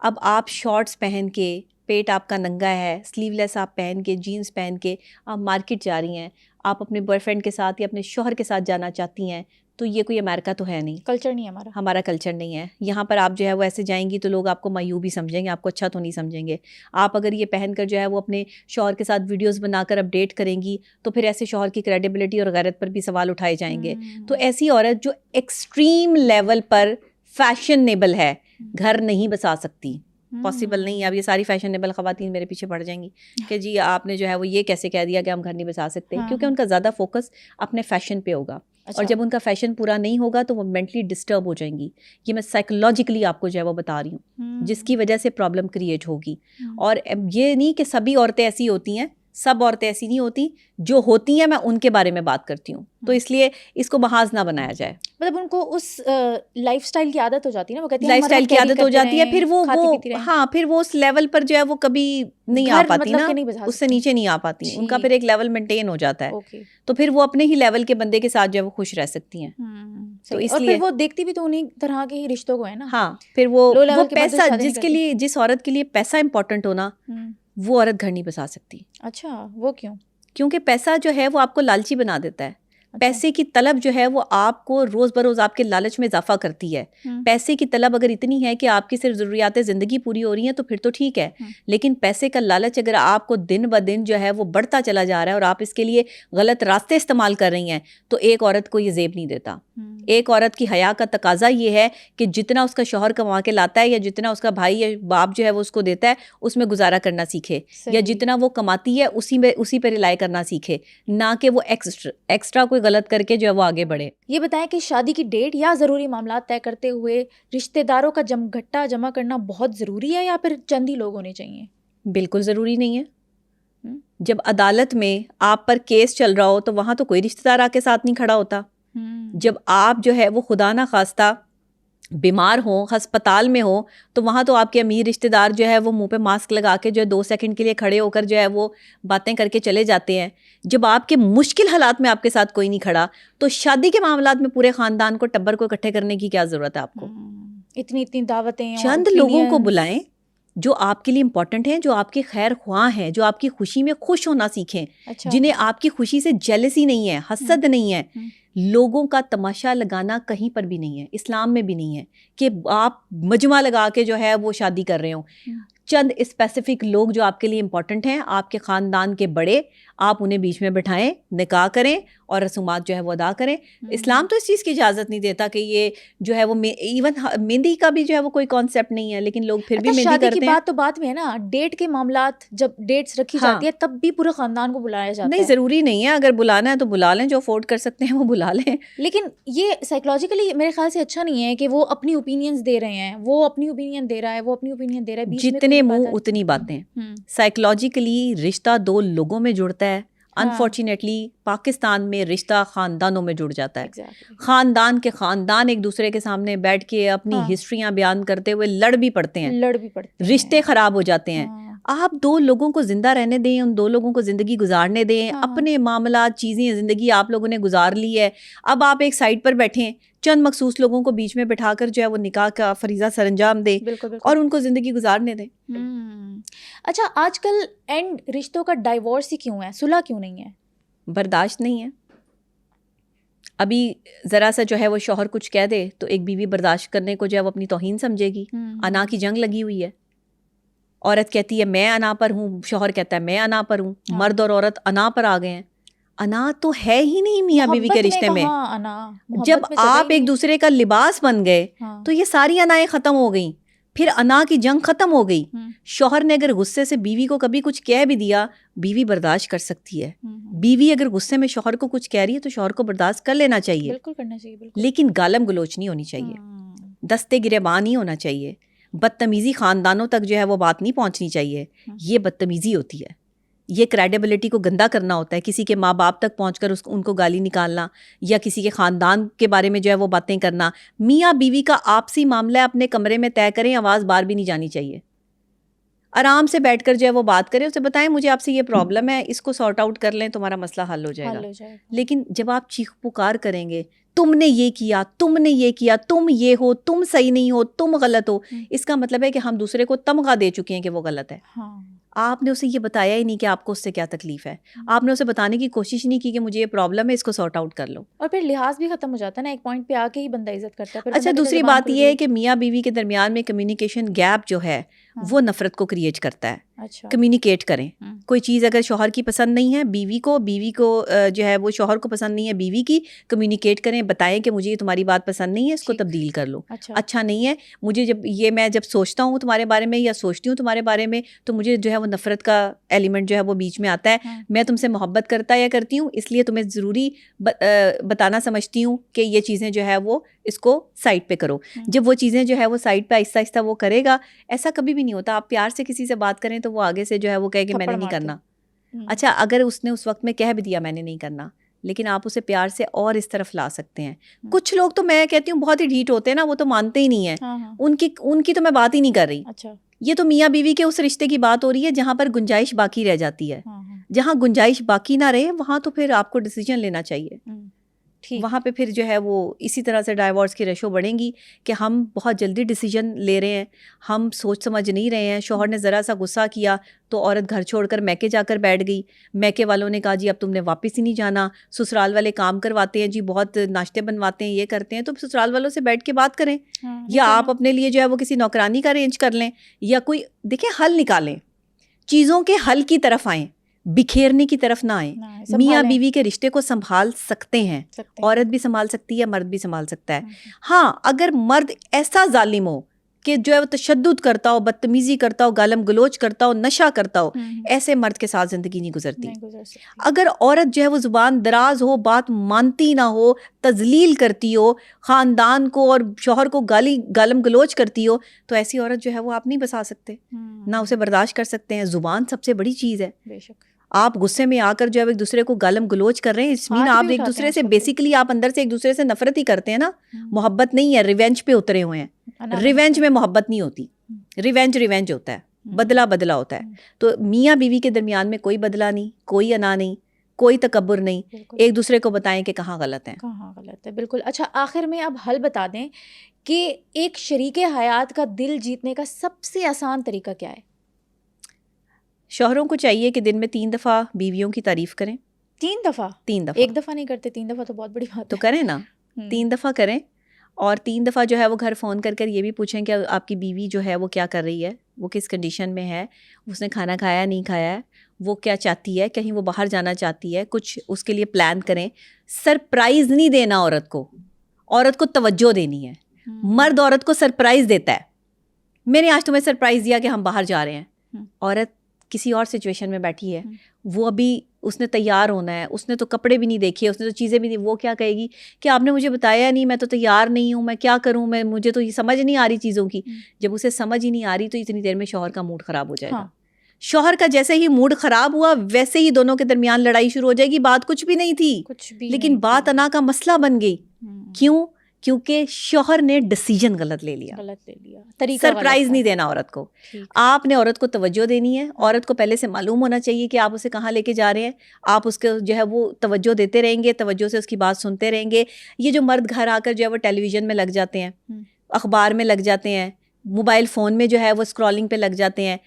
اب آپ شارٹس پہن کے, پیٹ آپ کا ننگا ہے, سلیو لیس آپ پہن کے, جینس پہن کے آپ مارکیٹ جا رہی ہیں, آپ اپنے بوائے فرینڈ کے ساتھ یا اپنے شوہر کے ساتھ جانا چاہتی ہیں, تو یہ کوئی امریکہ تو ہے نہیں, کلچر نہیں ہمارا کلچر نہیں ہے. یہاں پر آپ جو ہے وہ ایسے جائیں گی تو لوگ آپ کو معیوب ہی سمجھیں گے, آپ کو اچھا تو نہیں سمجھیں گے. آپ اگر یہ پہن کر جو ہے وہ اپنے شوہر کے ساتھ ویڈیوز بنا کر اپڈیٹ کریں گی تو پھر ایسے شوہر کی کریڈیبلٹی اور غیرت پر بھی سوال اٹھائے جائیں گے. تو ایسی عورت جو ایکسٹریم لیول پر فیشنیبل ہے, گھر نہیں بسا سکتی, پاسبل نہیں ہے. اب یہ ساری فیشنیبل خواتین میرے پیچھے پڑ جائیں گی کہ جی آپ نے جو ہے وہ یہ کیسے کہہ دیا کہ ہم گھر نہیں بسا سکتے, کیونکہ ان کا زیادہ فوکس اپنے فیشن پہ ہوگا, اور جب ان کا فیشن پورا نہیں ہوگا تو وہ مینٹلی ڈسٹرب ہو جائیں گی. یہ میں سائیکولوجیکلی آپ کو جو ہے وہ بتا رہی ہوں, جس کی وجہ سے پرابلم کریٹ ہوگی. اور یہ نہیں کہ سبھی عورتیں ایسی ہوتی ہیں, سب عورتیں ایسی نہیں ہوتی, جو ہوتی ہیں میں ان کے بارے میں بات کرتی ہوں. تو اس لیے اس کو محاذ نہ بنایا جائے. مطلب ان کو اس لائف سٹائل کی عادت ہو جاتی ہے نا, وہ کہتی ہیں لائف سٹائل کی عادت ہو جاتی ہے, پھر وہ ہاں پھر وہ اس لیول پر جو ہے وہ کبھی نہیں آ پاتی نا, اس سے نیچے نہیں آ پاتی. ان کا پھر ایک لیول مینٹین ہو جاتا ہے, تو پھر وہ اپنے ہی لیول کے بندے کے ساتھ جو ہے وہ خوش رہ سکتی ہیں. تو اس لیے وہ دیکھتی بھی تو انہیں طرح کے ہی رشتوں کو ہے نا. ہاں, پھر وہ پیسہ, جس عورت کے لیے پیسہ امپورٹنٹ ہونا, وہ عورت گھر نہیں بسا سکتی. اچھا, وہ کیوں؟ کیونکہ پیسہ جو ہے وہ آپ کو لالچی بنا دیتا ہے. پیسے کی طلب جو ہے وہ آپ کو روز بروز آپ کے لالچ میں اضافہ کرتی ہے. پیسے کی طلب اگر اتنی ہے کہ آپ کی صرف ضروریات زندگی پوری ہو رہی ہیں تو پھر تو ٹھیک ہے, لیکن پیسے کا لالچ اگر آپ کو دن بہ دن جو ہے وہ بڑھتا چلا جا رہا ہے اور آپ اس کے لیے غلط راستے استعمال کر رہی ہیں, تو ایک عورت کو یہ زیب نہیں دیتا. ایک عورت کی حیا کا تقاضا یہ ہے کہ جتنا اس کا شوہر کما کے لاتا ہے یا جتنا اس کا بھائی یا باپ جو ہے وہ اس کو دیتا ہے, اس میں گزارا کرنا سیکھے, یا جتنا وہ کماتی ہے اسی پہ ریلائی کرنا سیکھے, نہ کہ وہ ایکسٹرا کوئی غلط کر کے جو ہے وہ آگے بڑھے. یہ بتائیں کہ شادی کی ڈیٹ یا ضروری معاملات طے کرتے ہوئے رشتہ داروں کا گھٹا جمع کرنا بہت ضروری ہے یا پھر چند ہی لوگ ہونے چاہیے؟ بالکل ضروری نہیں ہے. جب عدالت میں آپ پر کیس چل رہا ہو تو وہاں تو کوئی رشتہ دار آپ کے ساتھ نہیں کھڑا ہوتا. جب آپ جو ہے وہ خدا نہ خواستہ بیمار ہوں, ہسپتال میں ہوں, تو وہاں تو آپ کے امیر رشتہ دار جو ہے وہ منہ پہ ماسک لگا کے جو ہے 2 سیکنڈ کے لیے کھڑے ہو کر جو ہے وہ باتیں کر کے چلے جاتے ہیں. جب آپ کے مشکل حالات میں آپ کے ساتھ کوئی نہیں کھڑا, تو شادی کے معاملات میں پورے خاندان کو, ٹبر کو اکٹھے کرنے کی کیا ضرورت ہے آپ کو؟ اتنی دعوتیں, چند لوگوں کو بلائیں, جو آپ کے لیے امپورٹنٹ ہیں, جو آپ کے خیر خواہ ہیں, جو آپ کی خوشی میں خوش ہونا سیکھیں, جنہیں آپ کی خوشی سے جیلسی نہیں ہے, حسد نہیں ہے. لوگوں کا تماشا لگانا کہیں پر بھی نہیں ہے, اسلام میں بھی نہیں ہے کہ آپ مجمع لگا کے جو ہے وہ شادی کر رہے ہوں. چند اسپیسیفک لوگ جو آپ کے لیے امپورٹنٹ ہیں, آپ کے خاندان کے بڑے, آپ انہیں بیچ میں بٹھائیں, نکاح کریں اور رسومات جو ہے وہ ادا کریں. اسلام تو اس چیز کی اجازت نہیں دیتا کہ یہ جو ہے وہ ایون مہندی کا بھی جو ہے وہ کوئی کانسیپٹ نہیں ہے, لیکن لوگ پھر بھی مہندی شادی کرتے کی ہیں. بات تو بعد میں ہے نا, ڈیٹ کے معاملات جب ڈیٹس رکھی جاتی ہے تب بھی پورے خاندان کو بلایا جاتا ہے. نہیں ضروری نہیں ہے, اگر بلانا ہے تو بلا لیں, جو افورڈ کر سکتے ہیں وہ بلا لیں. لیکن یہ سائیکولوجیکلی میرے خیال سے اچھا نہیں ہے کہ وہ اپنی اوپینینز دے رہے ہیں, وہ اپنی اوپینین دے رہا ہے, وہ اپنی اوپینین دے رہا ہے, بیچ میں جتنے منہ اتنی باتیں. سائیکولوجیکلی رشتہ دو لوگوں میں جڑتا ہے, انفارچونیٹلی پاکستان میں رشتہ خاندانوں میں جڑ جاتا ہے. خاندان کے خاندان ایک دوسرے کے سامنے بیٹھ کے اپنی ہسٹریاں بیان کرتے ہوئے لڑ بھی پڑتے ہیں, رشتے خراب ہو جاتے ہیں. آپ دو لوگوں کو زندہ رہنے دیں, ان دو لوگوں کو زندگی گزارنے دیں. اپنے معاملات, چیزیں, زندگی آپ لوگوں نے گزار لی ہے, اب آپ ایک سائڈ پر بیٹھیں, چند مخصوص لوگوں کو بیچ میں بٹھا کر جو ہے وہ نکاح کا فریضہ سر انجام دیں اور ان کو زندگی گزارنے دیں. اچھا, آج کل اینڈ رشتوں کا ڈائیورس ہی کیوں ہے, صلح کیوں نہیں ہے؟ برداشت نہیں ہے. ابھی ذرا سا جو ہے وہ شوہر کچھ کہہ دے تو ایک بیوی برداشت کرنے کو جو ہے وہ اپنی توہین سمجھے گی. انا کی جنگ لگی ہوئی ہے. عورت کہتی ہے میں انا پر ہوں, شوہر کہتا ہے میں انا پر ہوں. مرد اور عورت انا پر آ گئے ہیں. انا تو ہے ہی نہیں میاں بیوی کے رشتے میں. جب آپ ایک دوسرے کا لباس بن گئے تو یہ ساری انائیں ختم ہو گئیں, پھر انا کی جنگ ختم ہو گئی. شوہر نے اگر غصے سے بیوی کو کبھی کچھ کہہ بھی دیا, بیوی برداشت کر سکتی ہے. بیوی اگر غصے میں شوہر کو کچھ کہہ رہی ہے تو شوہر کو برداشت کر لینا چاہیے, بالکل کرنا چاہیے, لیکن گالم گلوچ نہیں ہونی چاہیے, دستے گریباں نہیں ہونا چاہیے, بدتمیزی خاندانوں تک جو ہے وہ بات نہیں پہنچنی چاہیے. یہ بدتمیزی ہوتی ہے, یہ کریڈیبلٹی کو گندا کرنا ہوتا ہے. کسی کے ماں باپ تک پہنچ کر ان کو گالی نکالنا یا کسی کے خاندان کے بارے میں جو ہے وہ باتیں کرنا. میاں بیوی کا آپسی معاملہ اپنے کمرے میں طے کریں, آواز باہر بھی نہیں جانی چاہیے. آرام سے بیٹھ کر جو ہے وہ بات کریں, اسے بتائیں مجھے آپ سے یہ پرابلم ہے, اس کو سارٹ آؤٹ کر لیں, تمہارا مسئلہ حل ہو جائے گا. لیکن جب آپ چیخ پکار کریں گے, تم نے یہ کیا, تم نے یہ کیا, تم یہ ہو, تم صحیح نہیں ہو, تم غلط ہو, اس کا مطلب ہے کہ ہم دوسرے کو تمغہ دے چکے ہیں کہ وہ غلط ہے. آپ نے اسے یہ بتایا ہی نہیں کہ آپ کو اس سے کیا تکلیف ہے. آپ نے اسے بتانے کی کوشش نہیں کی کہ مجھے یہ پرابلم ہے, اس کو سارٹ آؤٹ کر لو. اور پھر لحاظ بھی ختم ہو جاتا ہے نا, ایک پوائنٹ پہ آ کے ہی بندہ عزت کرتا ہے. اچھا, دوسری بات یہ ہے کہ میاں بیوی کے درمیان میں کمیونیکیشن گیپ جو ہے وہ نفرت کو کریٹ کرتا ہے. کمیونیکیٹ کریں. کوئی چیز اگر شوہر کی پسند نہیں ہے بیوی کو جو ہے وہ شوہر کو پسند نہیں ہے بیوی کی, کمیونیکیٹ کریں, بتائیں کہ مجھے یہ تمہاری بات پسند نہیں ہے, اس کو تبدیل کر لو. اچھا نہیں ہے مجھے, میں جب سوچتا ہوں تمہارے بارے میں یا سوچتی ہوں تمہارے بارے میں تو مجھے جو ہے وہ نفرت کا ایلیمنٹ جو ہے وہ بیچ میں آتا ہے. میں تم سے محبت کرتی ہوں, اس لیے تمہیں ضروری بتانا سمجھتی ہوں کہ یہ چیزیں جو ہے وہ اس کو سائڈ پہ کرو. جب وہ چیزیں جو ہے وہ سائڈ پہ آہستہ آہستہ وہ کرے گا, ایسا کبھی بھی نہیں ہوتا. آپ پیار سے کسی سے بات کریں تو وہ آگے سے جو ہے وہ کہے کہ میں نے نہیں کرنا. اچھا, اگر اس نے اس وقت میں کہہ بھی دیا میں نے نہیں کرنا, لیکن آپ اسے پیار سے اور اس طرف لا سکتے ہیں. کچھ لوگ تو میں کہتی ہوں بہت ہی ڈھیٹ ہوتے ہیں نا, وہ تو مانتے ہی نہیں ہیں, ان کی تو میں بات ہی نہیں کر رہی. یہ تو میاں بیوی کے اس رشتے کی بات ہو رہی ہے جہاں پر گنجائش باقی رہ جاتی ہے. جہاں گنجائش باقی نہ رہے وہاں تو پھر آپ کو ڈیسیجن لینا چاہیے. وہاں پہ پھر جو ہے وہ اسی طرح سے ڈائیورس کی ریشو بڑھیں گی کہ ہم بہت جلدی ڈیسیجن لے رہے ہیں, ہم سوچ سمجھ نہیں رہے ہیں. شوہر نے ذرا سا غصہ کیا تو عورت گھر چھوڑ کر میکے جا کر بیٹھ گئی. میکے والوں نے کہا جی اب تم نے واپس ہی نہیں جانا. سسرال والے کام کرواتے ہیں جی, بہت ناشتے بنواتے ہیں, یہ کرتے ہیں, تو سسرال والوں سے بیٹھ کے بات کریں, یا آپ اپنے لیے جو ہے وہ کسی نوکرانی کا ارینج کر لیں, یا کوئی دیکھیں حل نکالیں. چیزوں کے حل کی طرف آئیں, بکھیرنے کی طرف نہ آئیں. میاں بیوی کے رشتے کو سنبھال سکتے ہیں, عورت بھی سنبھال سکتی ہے, مرد بھی سنبھال سکتا ہے. ہاں, اگر مرد ایسا ظالم ہو کہ جو ہے وہ تشدد کرتا ہو, بدتمیزی کرتا ہو, گالم گلوچ کرتا ہو, نشہ کرتا ہو, ایسے مرد کے ساتھ زندگی نہیں گزرتی. اگر عورت جو ہے وہ زبان دراز ہو, بات مانتی نہ ہو, تذلیل کرتی ہو, خاندان کو اور شوہر کو گالم گلوچ کرتی ہو, تو ایسی عورت جو ہے وہ آپ نہیں بسا سکتے, نہ اسے برداشت کر سکتے ہیں. زبان سب سے بڑی چیز ہے. آپ غصے میں آ کر جو ہے ایک دوسرے کو گالم گلوچ کر رہے ہیں, اس مین آپ ایک دوسرے سے بیسیکلی آپ اندر سے ایک دوسرے سے نفرت ہی کرتے ہیں نا. محبت نہیں ہے, ریونج پہ اترے ہوئے ہیں. ریونج میں محبت نہیں ہوتی, ریونج ہوتا ہے, بدلہ ہوتا ہے. تو میاں بیوی کے درمیان میں کوئی بدلہ نہیں, کوئی انا نہیں, کوئی تکبر نہیں. ایک دوسرے کو بتائیں کہ کہاں غلط ہے. بالکل. اچھا, آخر میں اب حل بتا دیں کہ ایک شریک حیات کا دل جیتنے کا سب سے آسان طریقہ کیا ہے؟ شوہروں کو چاہیے کہ دن میں 3 دفعہ بیویوں کی تعریف کریں. 3 دفعہ؟ 3 دفعہ. ایک دفعہ نہیں کرتے؟ 3 دفعہ تو بہت بڑی بات تو کریں نا, 3 دفعہ کریں. اور 3 دفعہ جو ہے وہ گھر فون کر یہ بھی پوچھیں کہ آپ کی بیوی جو ہے وہ کیا کر رہی ہے, وہ کس کنڈیشن میں ہے, اس نے کھانا کھایا نہیں کھایا ہے, وہ کیا چاہتی ہے, کہیں وہ باہر جانا چاہتی ہے, کچھ اس کے لیے پلان کریں. سرپرائز نہیں دینا عورت کو توجہ دینی ہے. مرد عورت کو سرپرائز دیتا ہے, میں نے آج تمہیں سرپرائز دیا کہ ہم باہر جا رہے ہیں. عورت کسی اور سچویشن میں بیٹھی ہے, وہ ابھی اس نے تیار ہونا ہے, اس نے تو کپڑے بھی نہیں دیکھے, اس نے تو چیزیں بھی نہیں, وہ کیا کہے گی کہ آپ نے مجھے بتایا نہیں, میں تو تیار نہیں ہوں, میں کیا کروں, مجھے تو یہ سمجھ نہیں آ رہی چیزوں کی. جب اسے سمجھ ہی نہیں آ رہی تو اتنی دیر میں شوہر کا موڈ خراب ہو جائے گا. شوہر کا جیسے ہی موڈ خراب ہوا ویسے ہی دونوں کے درمیان لڑائی شروع ہو جائے گی. بات کچھ بھی نہیں تھی, لیکن بات انا کا مسئلہ بن گئی. کیوں؟ کیونکہ شوہر نے ڈیسیجن غلط لے لیا. سرپرائز نہیں دینا عورت کو. آپ نے عورت کو توجہ دینی ہے. عورت کو پہلے سے معلوم ہونا چاہیے کہ آپ اسے کہاں لے کے جا رہے ہیں. آپ اس کو جو ہے وہ توجہ دیتے رہیں گے, توجہ سے اس کی بات سنتے رہیں گے. یہ جو مرد گھر آ کر جو ہے وہ ٹیلی ویژن میں لگ جاتے ہیں, اخبار میں لگ جاتے ہیں, موبائل فون میں جو ہے وہ اسکرولنگ پہ لگ جاتے ہیں,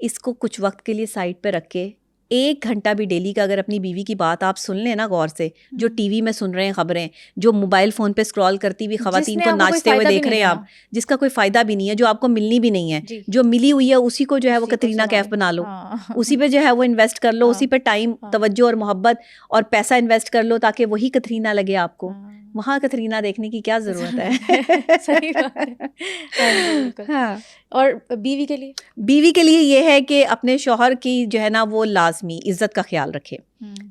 اس کو کچھ وقت کے لیے سائڈ پہ رکھ کے 1 گھنٹہ بھی ڈیلی کا اگر اپنی بیوی کی بات آپ سن لیں نا غور سے, جو ٹی وی میں سن رہے ہیں خبریں, جو موبائل فون پہ اسکرال کرتی ہوئی خواتین کو ناچتے ہوئے دیکھ رہے ہیں آپ, جس کا کوئی فائدہ بھی نہیں ہے, جو آپ کو ملنی بھی نہیں ہے, جو ملی ہوئی ہے اسی کو جو ہے وہ کترینہ کیف بنا لو, اسی پہ جو ہے وہ انویسٹ کر لو, اسی پہ ٹائم, توجہ اور محبت اور پیسہ انویسٹ کر لو تاکہ وہی کترینہ لگے آپ کو. وہاں کترینہ دیکھنے کی کیا ضرورت ہے؟ صحیح بات ہے. ہاں. اور بیوی کے لیے یہ ہے کہ اپنے شوہر کی جو ہے نا وہ لازمی عزت کا خیال رکھے.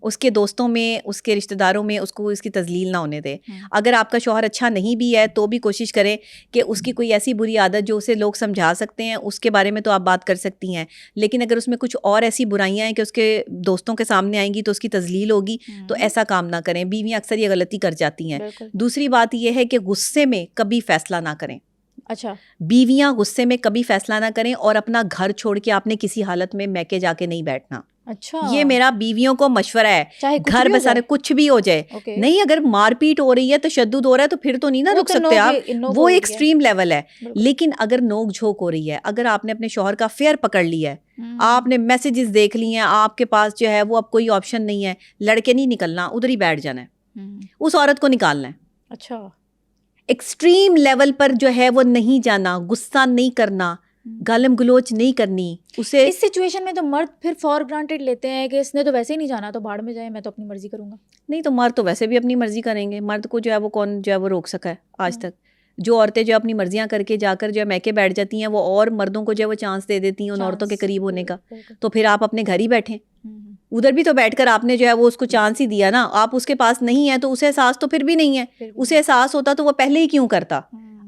اس کے دوستوں میں, اس کے رشتہ داروں میں اس کو اس کی تذلیل نہ ہونے دے. اگر آپ کا شوہر اچھا نہیں بھی ہے تو بھی کوشش کریں کہ اس کی کوئی ایسی بری عادت جو اسے لوگ سمجھا سکتے ہیں, اس کے بارے میں تو آپ بات کر سکتی ہیں, لیکن اگر اس میں کچھ اور ایسی برائیاں ہیں کہ اس کے دوستوں کے سامنے آئیں گی تو اس کی تذلیل ہوگی, تو ایسا کام نہ کریں. بیویاں اکثر یہ غلطی کر جاتی ہیں. دوسری بات یہ ہے کہ غصے میں کبھی فیصلہ نہ کریں. اچھا, بیویاں غصے میں کبھی فیصلہ نہ کریں, اور اپنا گھر چھوڑ کے آپ نے کسی حالت میں میکے جا کے نہیں بیٹھنا. اچھا, یہ میرا بیویوں کو مشورہ ہے. گھر بسانے کچھ بھی ہو جائے, نہیں اگر مار پیٹ ہو رہی ہے, تشدد ہو رہا ہے, تو پھر تو نہیں نا رک سکتے آپ, وہ ایکسٹریم لیول ہے. لیکن اگر نوک جھوک ہو رہی ہے, اگر آپ نے اپنے شوہر کا فیئر پکڑ لیا ہے, آپ نے میسیجز دیکھ لی ہیں, آپ کے پاس جو ہے وہ اب کوئی آپشن نہیں ہے, لڑکے نہیں نکلنا, ادھر ہی بیٹھ جانا ہے, اس عورت کو نکالنا ہے. اچھا, ایکسٹریم لیول پر جو ہے وہ نہیں جانا, غصہ نہیں کرنا, گالم گلوچ نہیں کرنی اسے. اس سچویشن میں تو مرد پھر فار گرانٹیڈ لیتے ہیں کہ اس نے تو ویسے ہی نہیں جانا, تو بھاڑ میں جائے, میں تو اپنی مرضی کروں گا. نہیں, تو مرد تو ویسے بھی اپنی مرضی کریں گے. مرد کو جو ہے وہ کون جو ہے وہ روک سکا ہے آج تک؟ جو عورتیں جو اپنی مرضیاں کر کے جا کر جو ہے میکے بیٹھ جاتی ہیں, وہ اور مردوں کو جو ہے وہ چانس دے دیتی ہیں ان عورتوں کے قریب ہونے کا. تو پھر آپ اپنے گھر ہی بیٹھیں, ادھر بھی تو بیٹھ کر آپ نے جو ہے وہ اس کو چانس ہی دیا نا. آپ اس کے پاس نہیں ہے تو اسے احساس تو پھر بھی نہیں ہے. اسے احساس ہوتا تو وہ پہلے ہی کیوں کرتا؟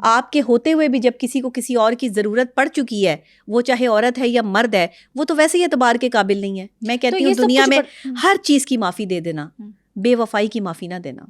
آپ کے ہوتے ہوئے بھی جب کسی کو کسی اور کی ضرورت پڑ چکی ہے, وہ چاہے عورت ہے یا مرد ہے, وہ تو ویسے ہی اعتبار کے قابل نہیں ہے. میں کہتی ہوں دنیا میں ہر چیز کی معافی دے دینا, بے وفائی کی معافی نہ دینا.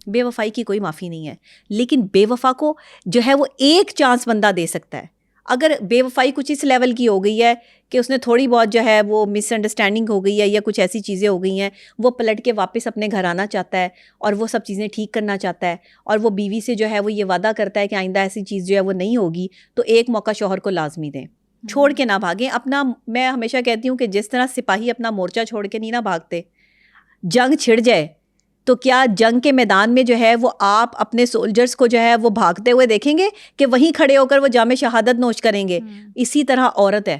بے وفائی کی کوئی معافی نہیں ہے, لیکن بے وفا کو جو ہے وہ ایک چانس بندہ دے سکتا ہے. اگر بے وفائی کچھ اس لیول کی ہو گئی ہے کہ اس نے تھوڑی بہت جو ہے وہ مس انڈرسٹینڈنگ ہو گئی ہے یا کچھ ایسی چیزیں ہو گئی ہیں, وہ پلٹ کے واپس اپنے گھر آنا چاہتا ہے اور وہ سب چیزیں ٹھیک کرنا چاہتا ہے, اور وہ بیوی سے جو ہے وہ یہ وعدہ کرتا ہے کہ آئندہ ایسی چیز جو ہے وہ نہیں ہوگی, تو ایک موقع شوہر کو لازمی دیں, چھوڑ کے نہ بھاگیں اپنا. میں ہمیشہ کہتی ہوں کہ جس طرح سپاہی اپنا مورچہ چھوڑ کے نہیں نہ بھاگتے, جنگ چھڑ جائے تو کیا جنگ کے میدان میں جو ہے وہ آپ اپنے سولجرز کو جو ہے وہ بھاگتے ہوئے دیکھیں گے کہ وہیں کھڑے ہو کر وہ جام شہادت نوش کریں گے؟ اسی طرح عورت ہے,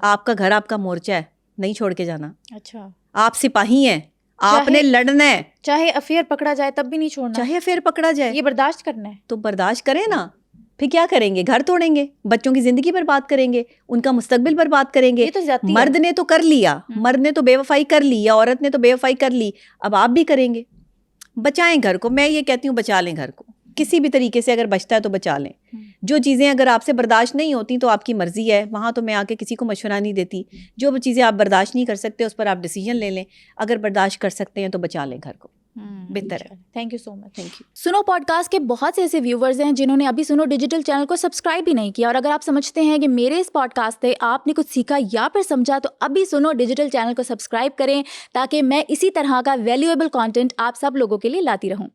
آپ کا گھر آپ کا مورچہ ہے, نہیں چھوڑ کے جانا. اچھا, آپ سپاہی ہیں, آپ نے لڑنا ہے, چاہے افیئر پکڑا جائے تب بھی نہیں چھوڑنا, چاہے افیئر پکڑا جائے, یہ برداشت کرنا ہے. تو برداشت کریں نا. پھر کیا کریں گے؟ گھر توڑیں گے, بچوں کی زندگی برباد کریں گے, ان کا مستقبل برباد کریں گے. مرد نے تو کر لیا, مرد نے تو بے وفائی کر لی, یا عورت نے تو بے وفائی کر لی, اب آپ بھی کریں گے. بچائیں گھر کو, میں یہ کہتی ہوں بچا لیں گھر کو کسی بھی طریقے سے, اگر بچتا ہے تو بچا لیں. جو چیزیں اگر آپ سے برداشت نہیں ہوتی تو آپ کی مرضی ہے, وہاں تو میں آ کے کسی کو مشورہ نہیں دیتی. جو چیزیں آپ برداشت نہیں کر سکتے اس پر آپ ڈیسیجن لے لیں, اگر برداشت کر سکتے ہیں تو بچا لیں گھر کو, بہتر ہے. Thank you so much. Thank you. سنو پوڈ کاسٹ کے بہت سے ایسے ویورز ہیں جنہوں نے ابھی سنو ڈیجیٹل چینل کو سبسکرائب بھی نہیں کیا, اور اگر آپ سمجھتے ہیں کہ میرے اس پوڈ کاسٹ سے آپ نے کچھ سیکھا یا پھر سمجھا, تو ابھی سنو ڈیجیٹل چینل کو سبسکرائب کریں تاکہ میں اسی طرح کا ویلیویبل کانٹینٹ آپ سب لوگوں کے لیے لاتی رہوں.